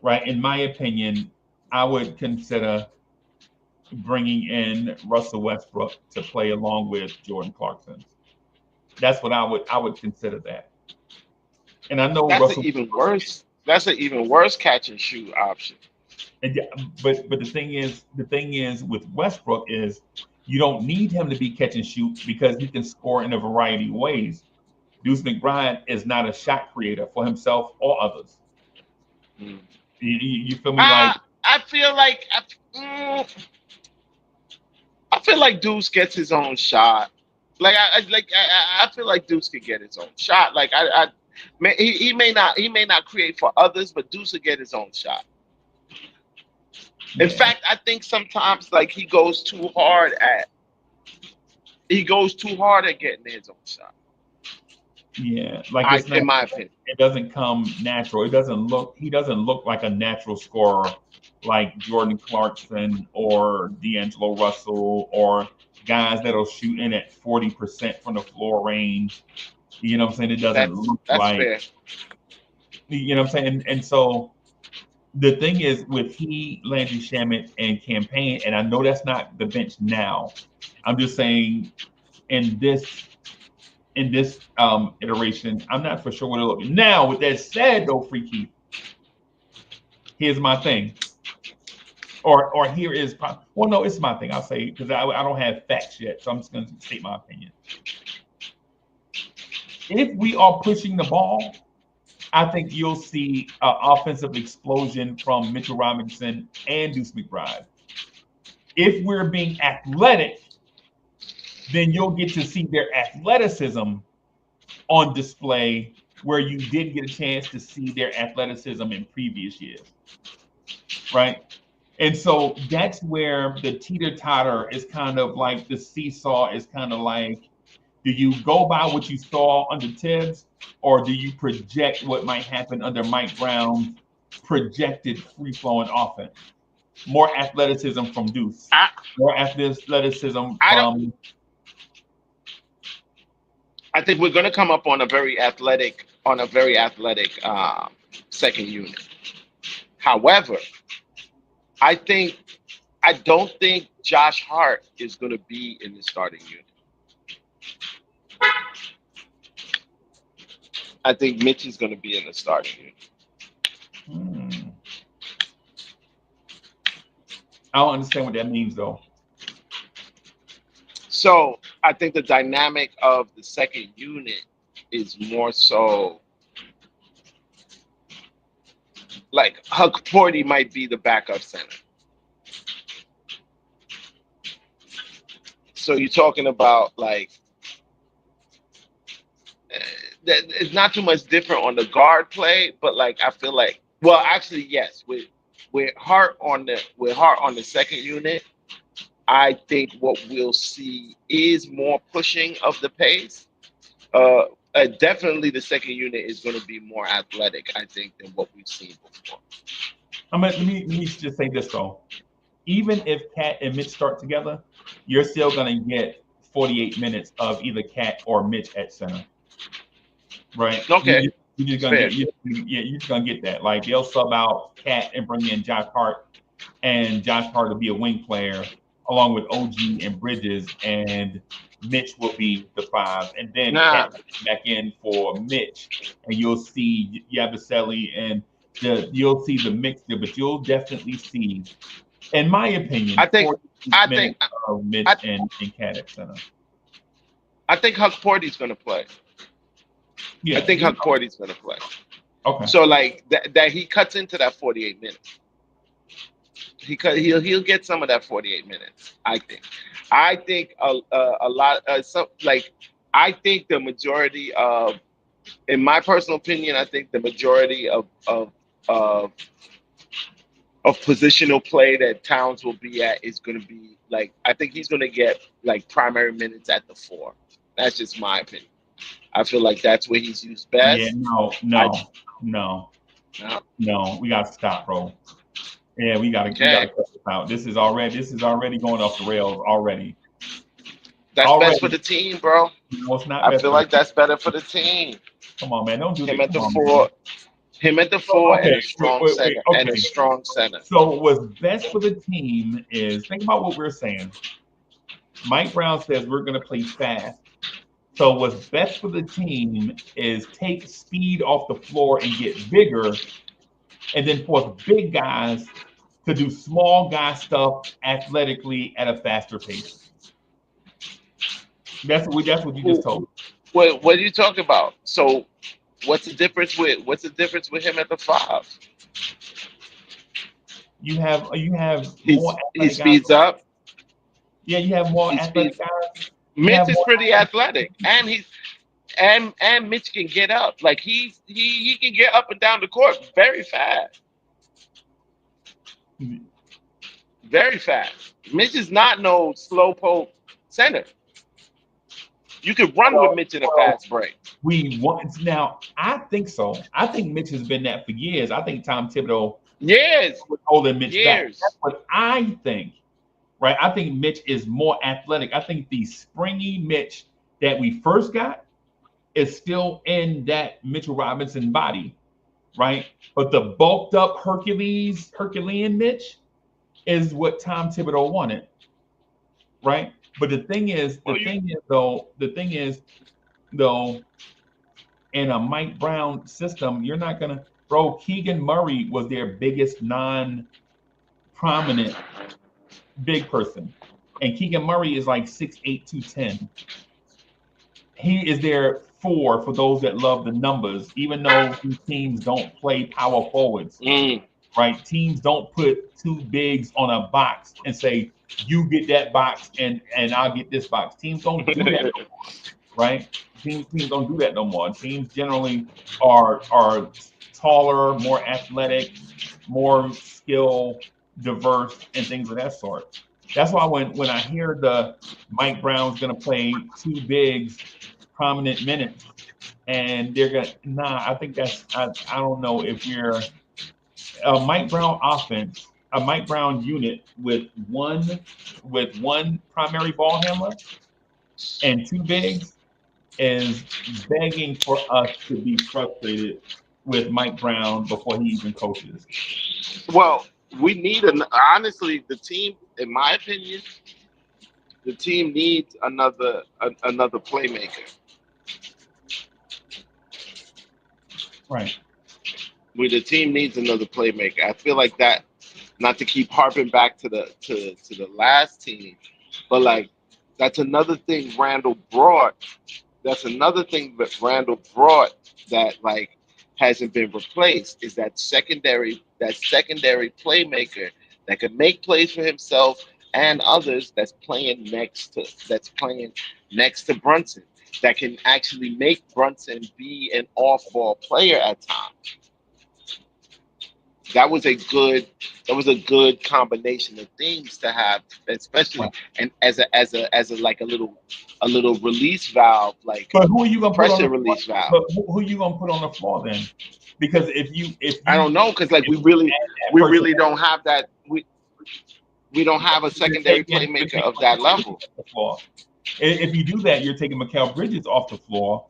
right? In my opinion, I would consider bringing in Russell Westbrook to play along with Jordan Clarkson. That's what I would consider that. And I know that's an Russell, even worse. That's an even worse catch and shoot option. and but the thing is with Westbrook is you don't need him to be catch and shoot because he can score in a variety of ways. Deuce McBride is not a shot creator for himself or others. Mm. You feel me? Like I feel like mm, I feel like Deuce gets his own shot. Like I feel like Deuce could get his own shot. Like he may not create for others, but Deuce will get his own shot. In yeah, fact, I think sometimes like he goes too hard at getting his own shot. yeah. Like I it's not. in my opinion. It doesn't come natural. It doesn't look. He doesn't look like a natural scorer like Jordan Clarkson or D'Angelo Russell or guys that'll shoot in at 40% from the floor range. You know what I'm saying? It doesn't look That's like. fair. You know what I'm saying? And so the thing is with he, Landry Shamet, and campaign, and I know that's not the bench now. I'm just saying in this iteration, I'm not for sure what it look. Now, with that said, though, Freaky, here's my thing, or here is well, no, it's my thing. I'll say because I don't have facts yet, so I'm just going to state my opinion. If we are pushing the ball, I think you'll see an offensive explosion from Mitchell Robinson and Deuce McBride. If we're being athletic, then you'll get to see their athleticism on display where you didn't get a chance to see their athleticism in previous years, right? And so that's where the teeter totter is kind of like the seesaw is kind of like, do you go by what you saw under Tibbs, or do you project what might happen under Mike Brown's projected free flowing offense? More athleticism from Deuce, I more athleticism I don't. from. I think we're going to come up on a very athletic second unit. However, I think I don't think Josh Hart is going to be in the starting unit. I think Mitch is going to be in the starting unit. Hmm, I don't understand what that means though. So I think the dynamic of the second unit is more so like Huck Porty might be the backup center. So you're talking about like uh, it's not too much different on the guard play, but like I feel like well actually yes with Hart on the second unit, I think what we'll see is more pushing of the pace. Uh, Definitely the second unit is going to be more athletic, I think, than what we've seen before. Let me just say this though. Even if Cat and Mitch start together, you're still gonna get 48 minutes of either Cat or Mitch at center, right? Okay, You're just it's gonna fair. get yeah, you're just gonna get that. Like they'll sub out Cat and bring in Josh Hart, and Josh Hart will be a wing player along with OG and Bridges, and Mitch will be the five, and then Nah, Cat will come back in for Mitch, and you'll see Yabusele and you'll see the mixture, but you'll definitely see, in my opinion, I think 48 I think minutes of I Mitch and Cat at center. I think Huck Porty's going to play. I Yeah, think Huck Porty's going to play. okay. So like that he cuts into that 48 minutes. He'll get some of that 48 minutes. I think. I think a lot some like I think the majority of in my personal opinion, I think the majority of positional play that Towns will be at is going to be like I think he's going to get like primary minutes at the four. That's just my opinion. I feel like that's where he's used Yeah, best. no, I no, no, no, no. We got to stop, bro. Yeah, we gotta okay. cut this out. This is already going off the rails already. That's best for Already. the team, bro. No, it's not I best feel for the like team. that's better for the team. Come on, man. Don't do Him that. at Come the on, man. four, him at the four, and Okay, a strong wait. center, and a Okay. strong center. So what's best for the team is think about what we're saying. Mike Brown says we're gonna play fast. So what's best for the team is take speed off the floor and get bigger, and then force big guys to do small guy stuff athletically at a faster pace. That's what you just Who, told me. what are you talking about? So what's the difference with him at the five? You have more He athletic guys. speeds up. Yeah, you have more He athletic speeds. guys. You Mitch have is more pretty athletic athletic, and and Mitch can get up. Like he can get up and down the court very fast, very fast. Mitch is not no slow poke center. You could run with well, Mitch in a well, fast break. we want now. I think so. I think Mitch has been that for years. I think Tom Thibodeau Years, was holding Mitch back. That's years. what I think. Right? I think Mitch is more athletic. I think the springy Mitch that we first got is still in that Mitchell Robinson body, right? But the bulked up Herculean Mitch is what Tom Thibodeau wanted, right? But Well, you the thing is though, in a Mike Brown system, you're not gonna, bro. Keegan Murray was their biggest non-prominent big person, and Keegan Murray is like 6'8", 210. He is their four for those that love the numbers, even though these teams don't play power forwards, mm. right? Teams don't put two bigs on a box and say, you get that box and I'll get this box. Teams don't do that, right? Teams don't do that no more. Teams generally are taller, more athletic, more skill diverse, and things of that sort. That's why when I hear the Mike Brown's going to play two bigs prominent minutes, and they're gonna I think I don't know if we're a Mike Brown offense, a Mike Brown unit with one primary ball handler and two bigs is begging for us to be frustrated with Mike Brown before he even coaches. Well, we need honestly the team. In my opinion, the team needs another playmaker. Right. The team needs another playmaker. I feel like that. Not to keep harping back to the last team, but like that's another thing Randall brought. That's another thing that Randall brought that like hasn't been replaced is that secondary playmaker that can make plays for himself and others that's playing next to Brunson that can actually make Brunson be an off-ball player at times. that was a good that was a good combination of things to have, especially Right. and as a like a little release valve, like But who are you gonna put on pressure the floor? release valve. But who are you gonna put on the floor then? Because I don't know because like if we you really add that we person, really don't have that. We don't have a secondary you're playmaker taking of that Mikal Bridges level. off the floor. If you do that, you're taking Mikal Bridges off the floor,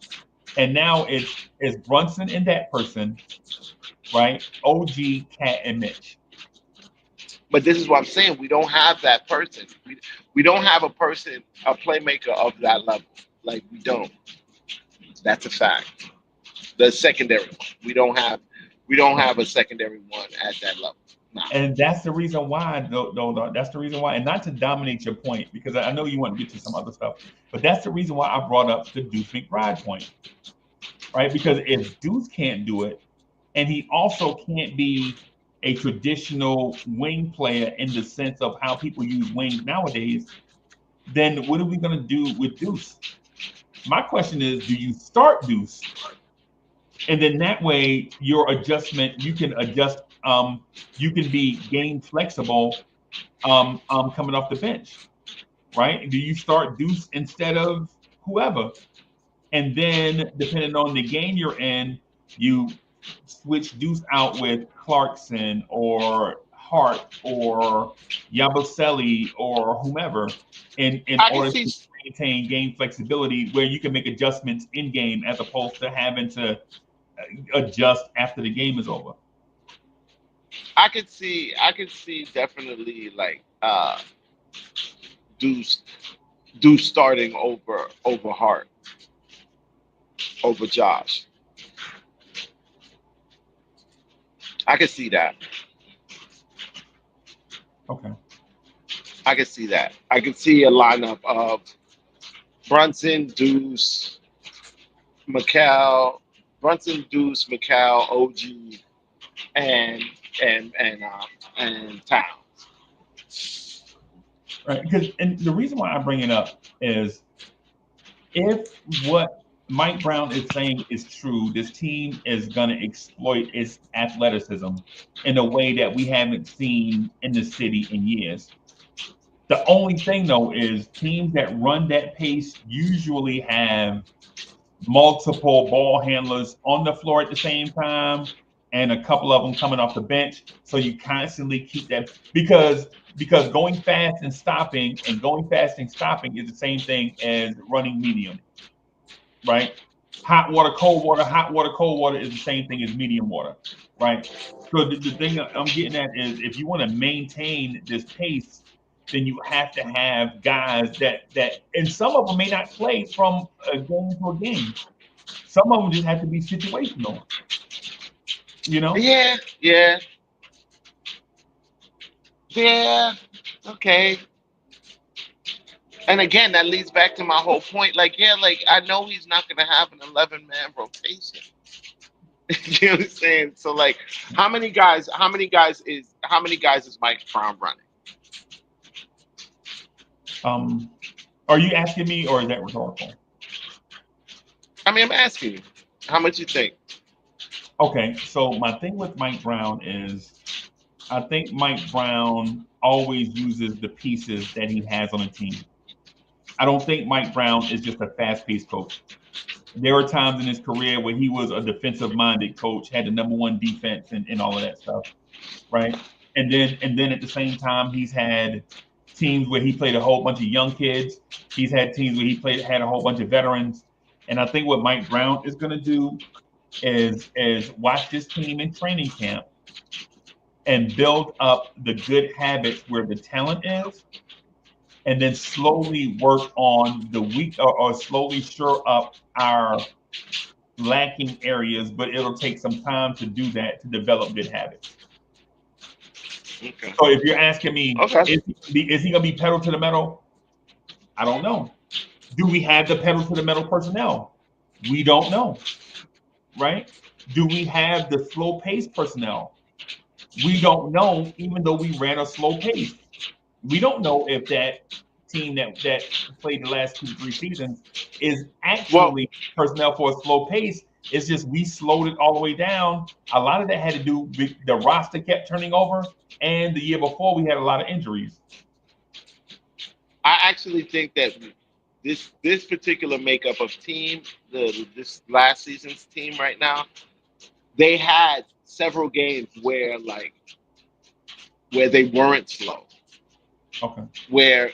and now it's Brunson and that person, right? OG, Cat, and Mitch. But this is what I'm saying. We don't have that person. We don't have a playmaker of that level. Like we don't. That's a fact. The secondary one. We don't have a secondary one at that level. Nah. And that's the reason why, though, that's the reason why, and not to dominate your point, because I know you want to get to some other stuff, but that's the reason why I brought up the Deuce McBride point, right? Because if Deuce can't do it, and he also can't be a traditional wing player in the sense of how people use wings nowadays, then what are we going to do with Deuce? My question is, do you start Deuce And then that way, your adjustment, you can adjust. You can be game flexible. Coming off the bench, right? Do you start Deuce instead of whoever? And then, depending on the game you're in, you switch Deuce out with Clarkson or Hart or Yabusele or whomever in I can order see to maintain game flexibility where you can make adjustments in game as opposed to having to adjust after the game is over. I could see definitely like Deuce Deuce starting over Hart over Josh. I could see that. Okay. I could see that. I could see a lineup of Brunson, Deuce, McCall, Brunson, Deuce, McCall, OG, and and and um, and Towns. Right. Because and the reason why I bring it up is if what Mike Brown is saying is true, this team is going to exploit its athleticism in a way that we haven't seen in the city in years. The only thing, though, is teams that run that pace usually have multiple ball handlers on the floor at the same time and a couple of them coming off the bench. So you constantly keep that because going fast and stopping is the same thing as running medium, right? Hot water, cold water is the same thing as medium water, right? So the thing I'm getting at is if you want to maintain this pace, then you have to have guys and some of them may not play from a game to a game. Some of them just have to be situational, you know? Yeah, yeah, yeah. Okay. And again, that leads back to my whole point. Like, yeah, like I know he's not going to have an 11-man rotation. You know what I'm saying? So, like, how many guys is Mike Brown running? Um, are you asking me or is that rhetorical? I mean, I'm asking you, how much you think? Okay, so my thing with Mike Brown is I think Mike Brown always uses the pieces that he has on a team. I don't think Mike Brown is just a fast-paced coach. There were times in his career where he was a defensive-minded coach, had the number one defense and all of that stuff, right? And then at the same time, he's had teams where he played a whole bunch of young kids. He's had teams where he played had a whole bunch of veterans. And I think what Mike Brown is going to do is watch this team in training camp and build up the good habits where the talent is, and then slowly work on the weak or slowly shore up our lacking areas. But it'll take some time to do that to develop good habits. Okay. So if you're asking me, Okay. is he going to be pedal to the metal? I don't know. Do we have the pedal to the metal personnel? We don't know, right? Do we have the slow pace personnel? We don't know, even though we ran a slow pace. We don't know if that team that played the last 2 3 seasons is Well, actually personnel for a slow pace. It's just we slowed it all the way down. A lot of that had to do with the roster kept turning over, and the year before we had a lot of injuries. I actually think that this particular makeup of team, this last season's team right now, they had several games where they weren't slow, Okay, where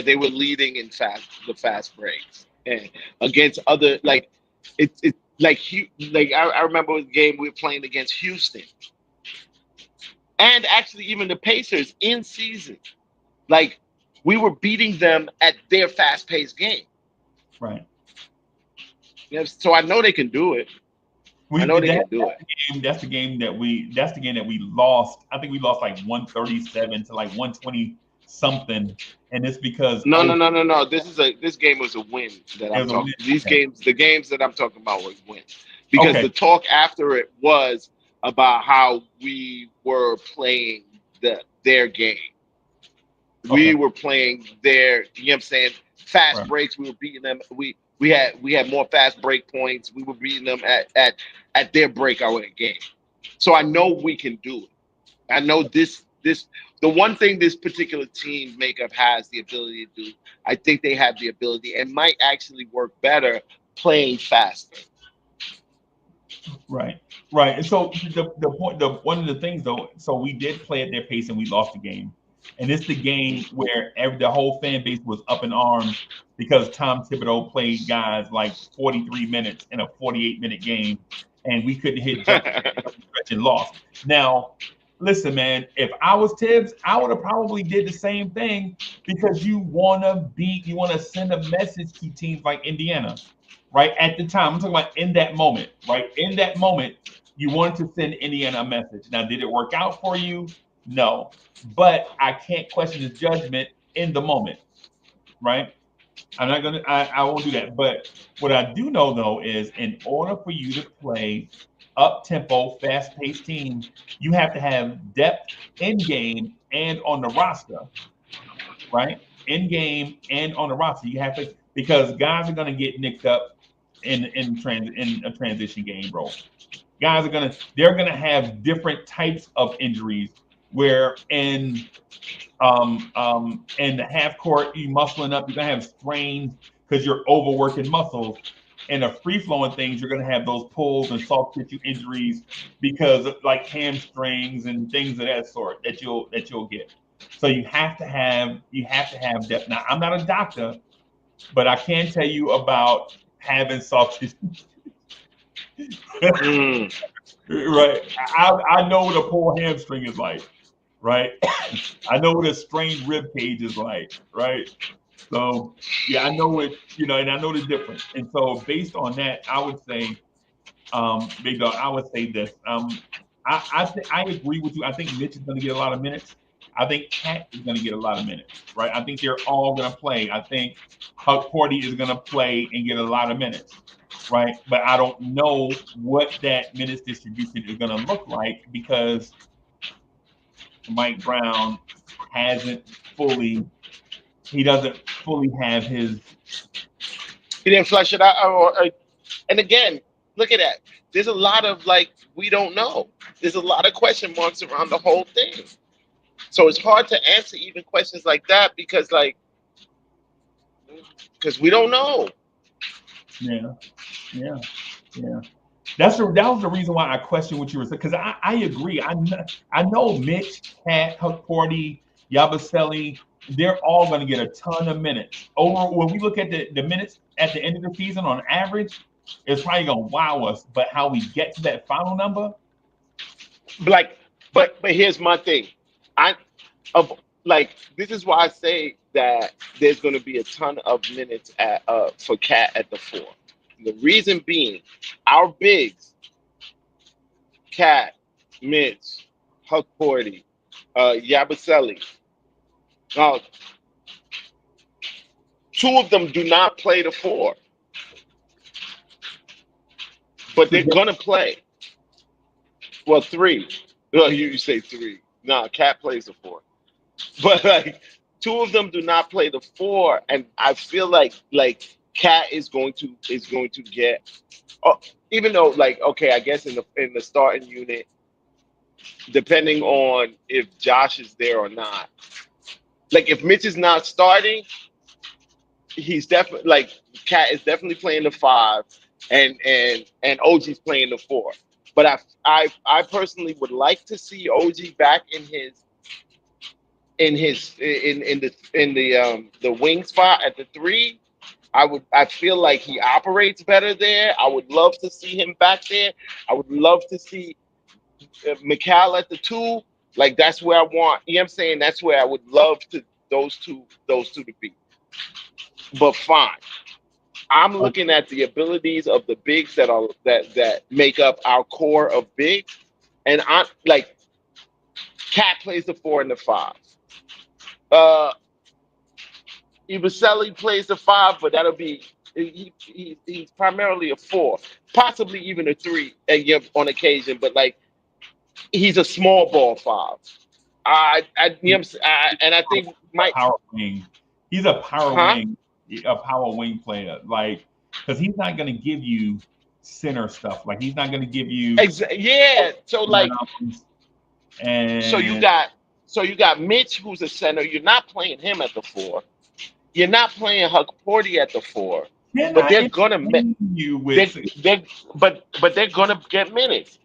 they were leading in fast breaks and against other it like I remember the game we were playing against Houston and actually even the Pacers in season. Like we were beating them at their fast paced game. right. You know, so I know they can do it. We I know they that, can do it. that's the game that we lost. I think we lost like 137 to like 120 something, and it's because No, no, no, no, no. This game was a win that it I'm was a win. talking. These Okay, games, the games that I'm talking about was wins because okay, the talk after it was about how we were playing their game. okay, We were playing their, you know what I'm saying, fast right, breaks. We were beating them. We had more fast break points. We were beating them at their breakout game. So I know we can do it. I know this the one thing this particular team makeup has the ability to do. I think they have the ability and might actually work better playing faster. Right, right. And so the point, the one of the things though, so we did play at their pace and we lost the game, and it's the game where the whole fan base was up in arms because Tom Thibodeau played guys like 43 minutes in a 48-minute game, and we couldn't hit jump stretch and lost. Now, listen, man, if I was Tibbs, I would have probably did the same thing because you want to send a message to teams like Indiana, right? At the time, I'm talking about in that moment, right? In that moment, you wanted to send Indiana a message. Now, did it work out for you? No, but I can't question his judgment in the moment, right? I won't do that. But what I do know though is in order for you to play up tempo, fast paced team, you have to have depth in game and on the roster, right? In game and on the roster, you have to because guys are going to get nicked up in a transition game, bro. Guys are they're gonna have different types of injuries. Where in the half court, you muscling up, you're gonna have strains because you're overworking muscles. And the free flowing things, you're gonna have those pulls and soft tissue injuries because of, like hamstrings and things of that sort that you'll get. So you have to have depth. Now, I'm not a doctor, but I can tell you about having soft tissue. Mm. Right. I know what a pulled hamstring is like, right? I know what a strained rib cage is like, right? So yeah, I know it, and I know the difference. And so based on that, I would say, Big Dog, I would say this. I agree with you. I think Mitch is going to get a lot of minutes. I think Cat is going to get a lot of minutes, right? I think they're all going to play. I think Huck Porty is going to play and get a lot of minutes, right? But I don't know what that minutes distribution is going to look like because Mike Brown hasn't fully he doesn't fully have his He didn't flesh it out. And again, look at that. There's a lot of like we don't know. There's a lot of question marks around the whole thing. So it's hard to answer even questions like that because we don't know. yeah, yeah, yeah. That was the reason why I questioned what you were saying because I agree. I know Mitch, Cat, Huck Porty, Yabusele, they're all going to get a ton of minutes. Over when we look at the minutes at the end of the season on average, it's probably going to wow us. But how we get to that final number, Like, but here's my thing. I of like this is why I say that there's going to be a ton of minutes at for Cat at the four. The reason being, our bigs, Cat, Mitch, Huck Porty, Yabusele. Uh, Two of them do not play the four, but they're gonna play. Well, three. Well, you say three. Nah, Cat plays the four, but like two of them do not play the four, and I feel like Cat is going to get. Oh, even though like okay, I guess in the starting unit, depending on if Josh is there or not. Like if Mitch is not starting, he's definitely like Cat is definitely playing the five, and OG's playing the four. But I personally would like to see OG back in the wing spot at the three. I feel like he operates better there. I would love to see him back there. I would love to see McCall at the two. Like that's where I want. You know what I'm saying? That's where I would love to those two to be. But fine. I'm looking at the abilities of the bigs that make up our core of bigs, and I like Cat plays the four and the five. Uh, Ibusele plays the five, but that'll be he's primarily a four, possibly even a three on occasion, but like he's a small ball five. And I think Mike, power wing. He's a power huh? wing, a power wing player. Like because he's not going to give you center stuff. Like he's not going to give you Yeah. So like, rounds so you and got so you got Mitch, who's a center. You're not playing him at the four. You're not playing Huck Porty at the four. But cannot they're gonna entertain you they with. they but they're gonna get minutes,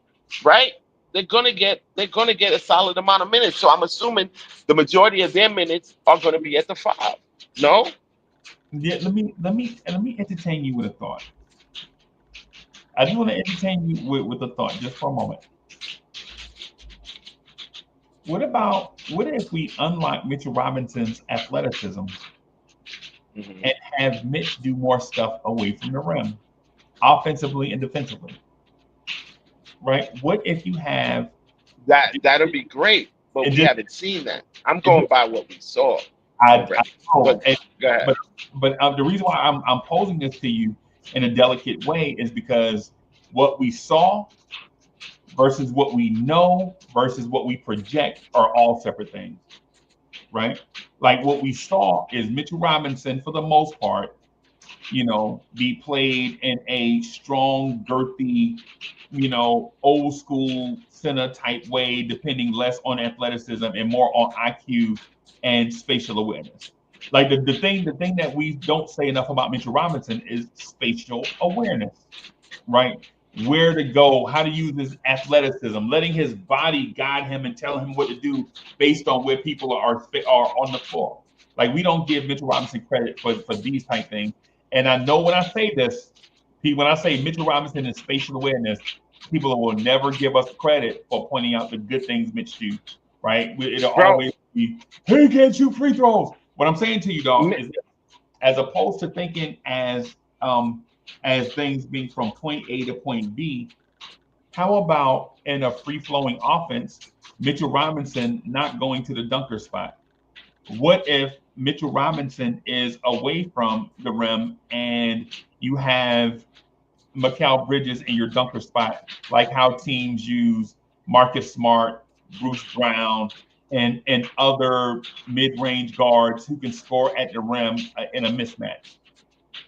right? They're gonna get a solid amount of minutes. So I'm assuming the majority of their minutes are gonna be at the five. No? Yeah, let me entertain you with a thought. I just want to entertain you with a thought just for a moment. What if we unlock Mitchell Robinson's athleticism Mhm. and have Mitch do more stuff away from the rim, offensively and defensively, right? What if you have That'll be great, but it we just haven't seen that. I'm it going just by what we saw I already. know, But go ahead. but the reason why I'm posing this to you in a delicate way is because what we saw versus what we know versus what we project are all separate things, right? Like what we saw is Mitchell Robinson, for the most part, be played in a strong, girthy, old school center type way, depending less on athleticism and more on IQ and spatial awareness. Like the thing that we don't say enough about Mitchell Robinson is spatial awareness, right? Where to go, how to use his athleticism, letting his body guide him and tell him what to do based on where people are on the floor. Like we don't give Mitchell Robinson credit for these type things. And I know when I say this, when I say Mitchell Robinson is spatial awareness, people will never give us credit for pointing out the good things Mitch do, right? It'll Bro, always be, hey, he can't shoot free throws. What I'm saying to you, dog, Mi- is as opposed to thinking as things being from point A to point B, how about in a free flowing offense, Mitchell Robinson not going to the dunker spot? What if Mitchell Robinson is away from the rim and you have Mikal Bridges in your dunker spot, like how teams use Marcus Smart, Bruce Brown, and other mid-range guards who can score at the rim in a mismatch,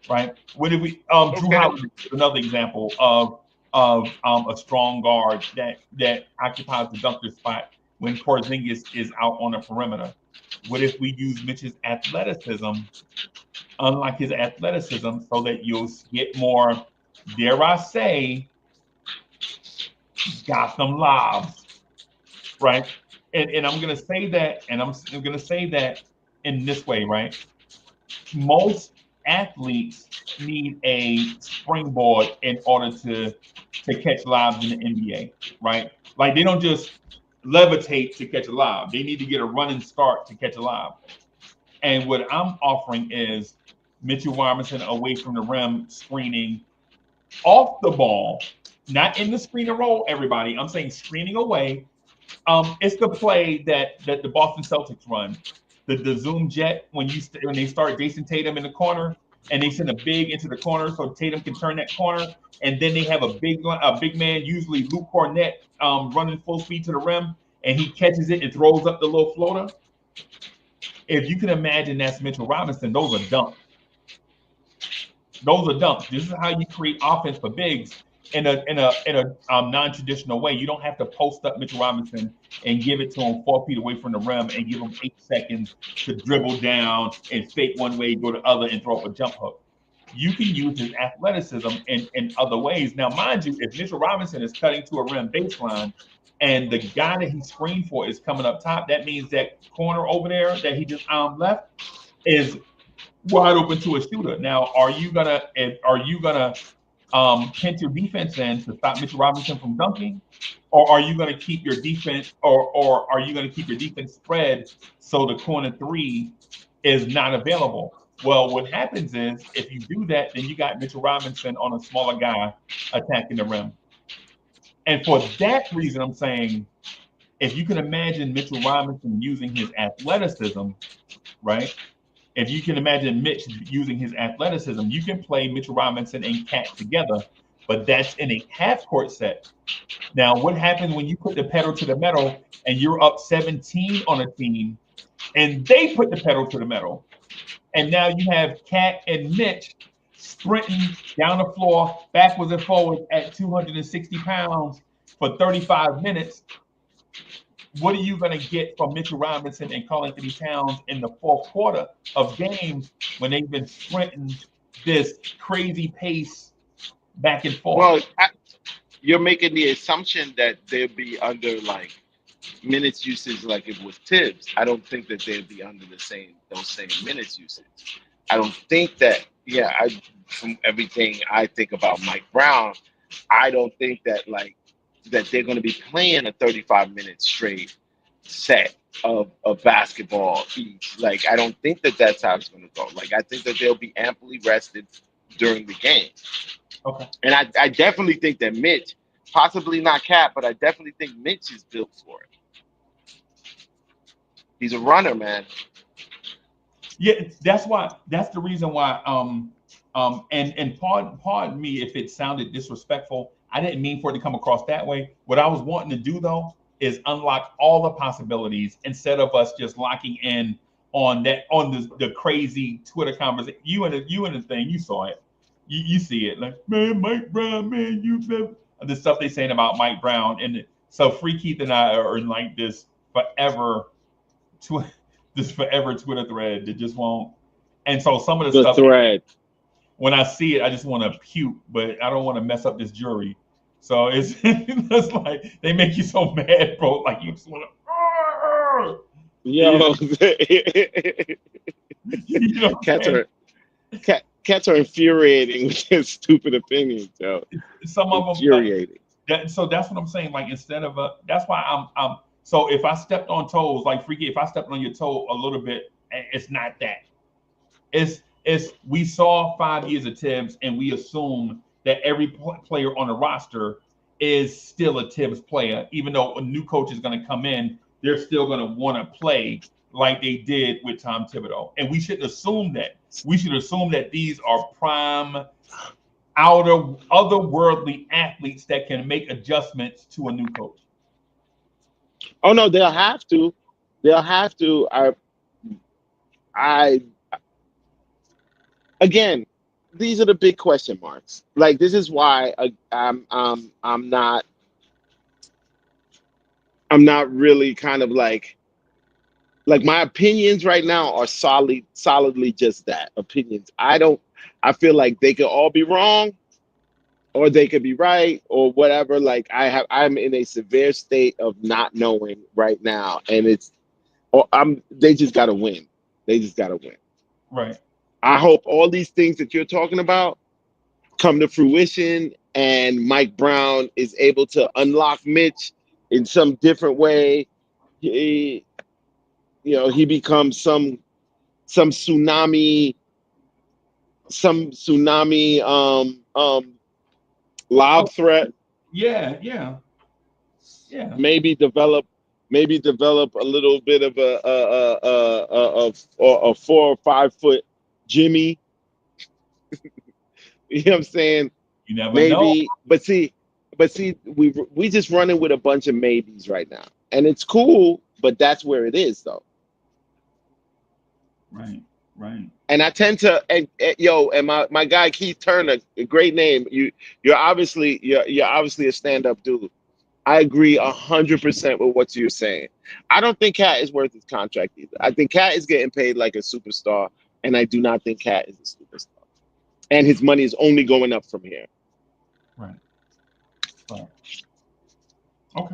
right? What if we Drew okay. Holiday is another example of a strong guard that occupies the dunker spot when Porzingis is out on the perimeter. What if we use Mitch's athleticism, unlike his athleticism, so that you'll get more, dare I say, Gotham lobs, right? And I'm gonna say that, and I'm gonna say that in this way, right? Most athletes need a springboard in order to catch lobs in the NBA, right? Like they don't just levitate to catch a lob. They need to get a running start to catch a lob. And what I'm offering is Mitchell Robinson away from the rim screening off the ball, not in the screen and roll, everybody. I'm saying screening away. It's the play that the Boston Celtics run, the zoom jet when they start Jason Tatum in the corner and they send a big into the corner so Tatum can turn that corner, and then they have a big man, usually Luke Cornett, running full speed to the rim, and he catches it and throws up the little floater. If you can imagine that's Mitchell Robinson, those are dunks. Those are dunks. This is how you create offense for bigs in a non-traditional way. You don't have to post up Mitchell Robinson and give it to him 4 feet away from the rim and give him 8 seconds to dribble down and fake one way, go the other, and throw up a jump hook. You can use his athleticism in other ways. Now, mind you, if Mitchell Robinson is cutting to a rim baseline and the guy that he screened for is coming up top, that means that corner over there that he just left is wide open to a shooter. Now, are you gonna pin your defense in to stop Mitchell Robinson from dunking, or are you gonna keep your defense, or are you gonna keep your defense spread so the corner three is not available? Well, what happens is if you do that, then you got Mitchell Robinson on a smaller guy attacking the rim. And for that reason, I'm saying if you can imagine Mitchell Robinson using his athleticism, right? If you can imagine Mitch using his athleticism, you can play Mitchell Robinson and Cat together, but that's in a half court set. Now, what happens when you put the pedal to the metal and you're up 17 on a team and they put the pedal to the metal? And now you have Cat and Mitch sprinting down the floor, backwards and forwards at 260 pounds for 35 minutes, what are you going to get from Mitchell Robinson and Karl Anthony Towns in the fourth quarter of games when they've been sprinting this crazy pace back and forth? Well, you're making the assumption that they'll be under like minutes usage like it was Tibbs. I don't think that they'll be under those same minutes usage. I don't think that. Yeah, from everything I think about Mike Brown, I don't think that that they're going to be playing a 35 minute straight set of basketball each. Like, I don't think that that's how it's going to go. Like, I think that they'll be amply rested during the game. Okay. And I definitely think that Mitch, possibly not Cat, but I definitely think Mitch is built for it. He's a runner, man. Yeah, that's the reason why and pardon me if it sounded disrespectful. I didn't mean for it to come across that way. What I was wanting to do though is unlock all the possibilities instead of us just locking in on the crazy Twitter conversation. You and the thing, you saw it. You see it, like, man, Mike Brown, man, the stuff they saying about Mike Brown. And so Free Keith and I are in like this forever Twitter thread that just won't. And so some of the stuff thread, when I see it, I just want to puke, but I don't want to mess up this jury. So it's it's like they make you so mad, bro. Like you just want to. Yo, you know cats are infuriating with their stupid opinions, yo. Some of them infuriating. So that's what I'm saying. Like instead of that's why I'm. So if I stepped on toes, like Freaky, if I stepped on your toe a little bit, it's not that. It's we saw 5 years of Tibbs, and we assume that every player on the roster is still a Tibbs player, even though a new coach is going to come in, they're still going to want to play like they did with Tom Thibodeau. And we shouldn't assume that. We should assume that these are prime, otherworldly athletes that can make adjustments to a new coach. Oh no, they'll have to. They'll have to. Again, these are the big question marks. Like, this is why I'm not really kind of like my opinions right now are solidly just that, opinions. I feel like they could all be wrong, or they could be right, or whatever. Like, I'm in a severe state of not knowing right now, and they just gotta win. They just gotta win. Right. I hope all these things that you're talking about come to fruition, and Mike Brown is able to unlock Mitch in some different way. He becomes some tsunami lob threat. Yeah. Maybe develop a little bit of a 4 or 5 foot Jimmy. You know what I'm saying? You never know. But see, we just running with a bunch of maybes right now, and it's cool. But that's where it is, though. Right. And I tend to, and my guy Keith Turner, a great name. You're obviously a stand-up dude. I agree 100% with what you're saying. I don't think Cat is worth his contract either. I think Cat is getting paid like a superstar, and I do not think Cat is a superstar. And his money is only going up from here. Right. Okay.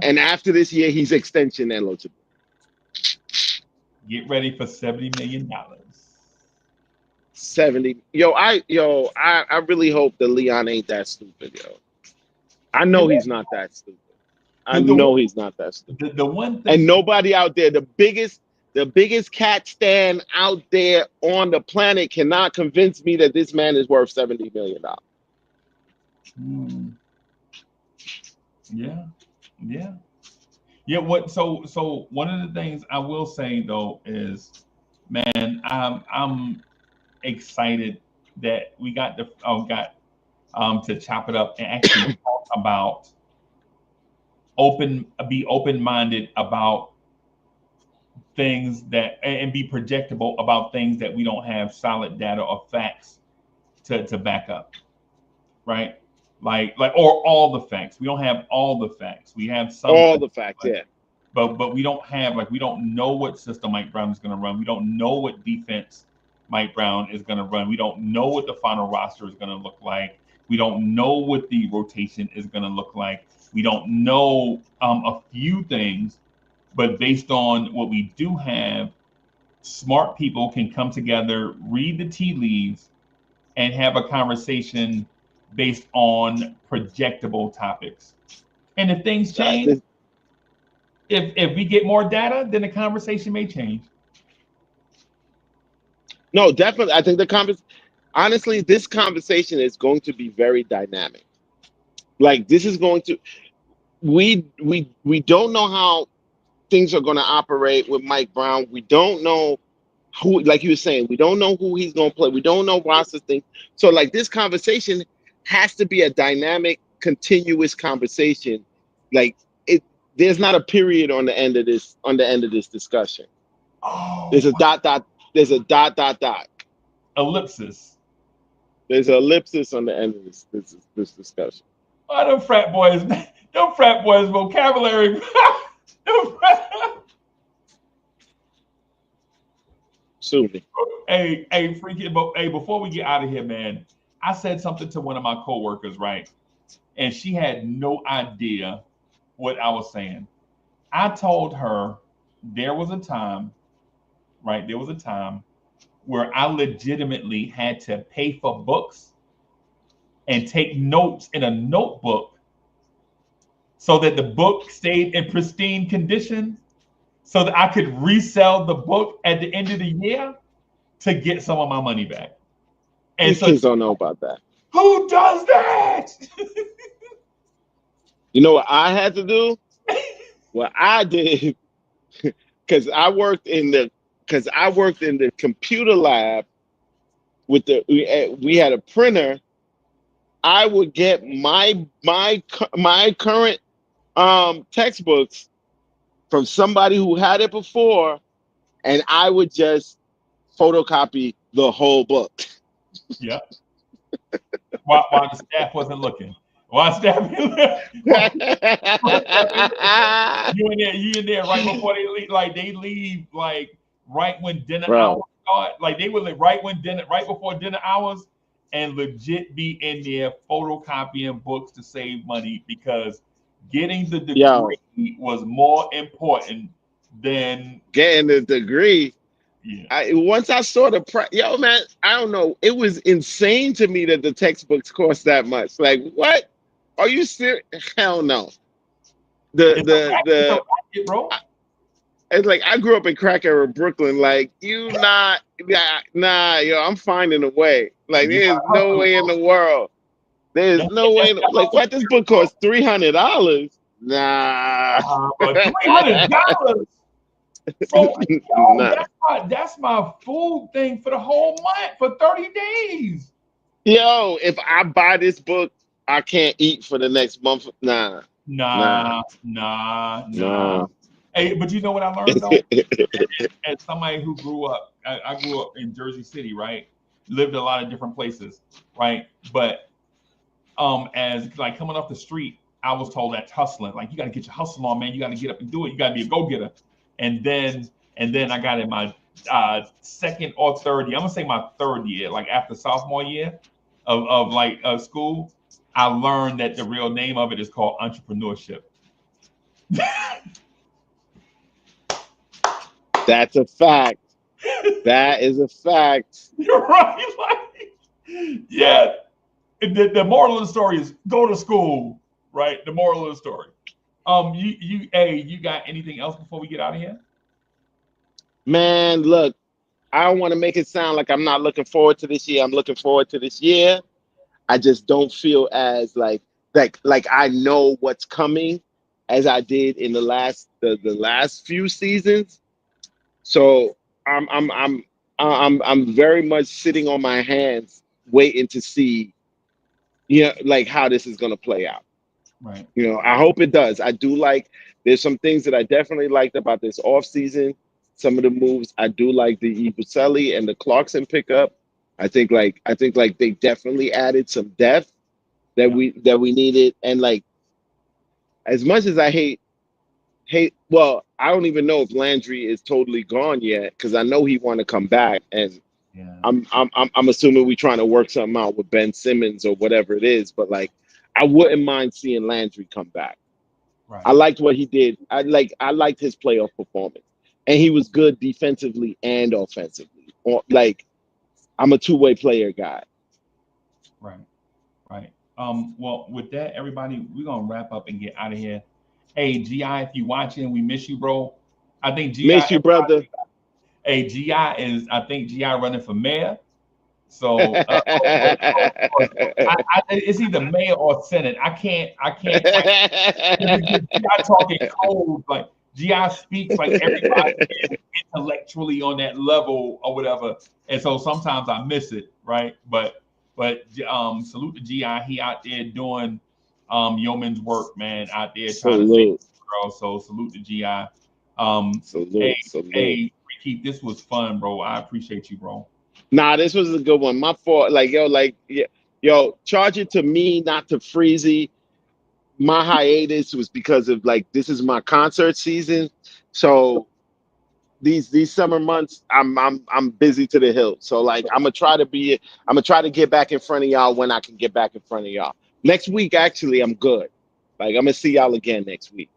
And after this year, he's extension eligible. Get ready for $70 million. 70. I really hope that Leon ain't that stupid, yo. I know he's not that stupid. He's not that stupid. The one thing, and nobody out there, the biggest Cat stand out there on the planet cannot convince me that this man is worth $70 million. Yeah. What? So one of the things I will say though is, man, I'm excited that we got to chop it up and actually talk about be open-minded about things and be projectable about things that we don't have solid data or facts to back up, right? Or all the facts. We don't have all the facts. We have some All facts, the facts, but yeah. but we don't have we don't know what system Mike Brown is going to run. We don't know what defense Mike Brown is going to run. We don't know what the final roster is going to look like. We don't know what the rotation is going to look like. We don't know a few things, but based on what we do have, smart people can come together, read the tea leaves, and have a conversation based on projectable topics. And if things change, if we get more data, then the conversation may change. No, definitely. I think honestly, this conversation is going to be very dynamic. Like this is going to we don't know how things are going to operate with Mike Brown. We don't know who, like you were saying, we don't know who he's going to play. We don't know roster things. So like this conversation has to be a dynamic, continuous conversation. Like there's not a period on the end of this discussion. There's a Oh, dot dot. There's a dot dot dot. ellipsis. There's an ellipsis on the end of this discussion. Oh, them frat boys, them frat boys vocabulary. Sue me. Hey, freaky, but hey, before we get out of here, man, I said something to one of my coworkers, right? And she had no idea what I was saying. I told her there was a time, right? There was a time where I legitimately had to pay for books and take notes in a notebook so that the book stayed in pristine condition so that I could resell the book at the end of the year to get some of my money back. And These so, kids don't know about that. who does that? You know what I had to do? What I did, because I worked in the computer lab with we had a printer. I would get my current textbooks from somebody who had it before, and I would just photocopy the whole book. Yeah. While the staff wasn't looking. While staff, you in there right before they leave. Like they leave like right when dinner hours Bro, start. Like they would leave right before dinner hours, and legit be in there photocopying books to save money because getting the yo, degree was more important than getting the degree. yeah. Once I saw the price, yo, man, I don't know. It was insane to me that the textbooks cost that much. Like, what? Are you serious? Hell no. It's a The racket, bro. It's like I grew up in crack era Brooklyn. Like you not, nah, yo, I'm finding a way. Like You there's got no hustle, way in bro. the world. There's no way. Like what? This book costs $300. Nah. But $300, bro. Yo, Nah. that's my food thing for the whole month for 30 days. Yo, if I buy this book, I can't eat for the next month. Nah. Nah. Nah. Nah. Hey, but you know what I learned though? As somebody who grew up, I grew up in Jersey City, right? Lived a lot of different places, right? But as like coming off the street, I was told that's hustling. Like you got to get your hustle on, man. You got to get up and do it. You got to be a go getter. And then I got in my second or third year. I'm gonna say my third year, like after sophomore year of school. I learned that the real name of it is called entrepreneurship. That's a fact. That is a fact. You're right. Like, yeah. The moral of the story is go to school, right? The moral of the story. You got anything else before we get out of here? Man, look, I don't want to make it sound like I'm not looking forward to this year. I'm looking forward to this year. I just don't feel as like I know what's coming as I did in the last few seasons. So I'm very much sitting on my hands waiting to see, like how this is gonna play out. Right. I hope it does. I do like there's some things that I definitely liked about this offseason. Some of the moves I do like the Ibuselli and the Clarkson pickup. I think they definitely added some depth that Yeah. we needed. And like, as much as I hate, well, I don't even know if Landry is totally gone yet because I know he want to come back, and Yeah. I'm assuming we trying to work something out with Ben Simmons or whatever it is. But like, I wouldn't mind seeing Landry come back. I Right. liked what he did. I liked his playoff performance, and he was good defensively and offensively. Like, I'm a two-way player guy. Right. Right. Well, with that, everybody, we're gonna wrap up and get out of here. Hey, GI, if you watching, we miss you, bro. I think Miss GI. you, brother. Hey, GI is. I think GI running for mayor. So, it's either mayor or senate. I can't. I can't quite. GI talking cold, like GI speaks like everybody is intellectually on that level or whatever, and so sometimes I miss it, right? But salute to GI. He out there doing yeoman's work, man. Out there trying to save Salute, the world. So salute to GI. Um, hey, salute, salute. hey, Ricky, this was fun, bro. I appreciate you, bro. Nah, this was a good one. My fault. Like, yeah, yo, charge it to me, not to Freezy. My hiatus was because of like this is my concert season, so these summer months I'm busy to the hill. So like I'm gonna try to get back in front of y'all when I can get back in front of y'all. Next week, actually, I'm good. Like I'm gonna see y'all again next week.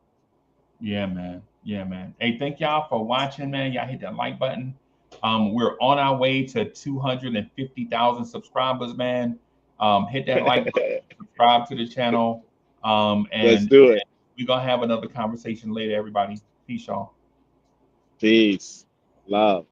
Yeah, man. Yeah, man. Hey, thank y'all for watching, man. Y'all hit that like button. We're on our way to 250,000 subscribers, man. Hit that like button, subscribe to the channel. Let's And do it. we're gonna have another conversation later, everybody. Peace, y'all. Peace. Love.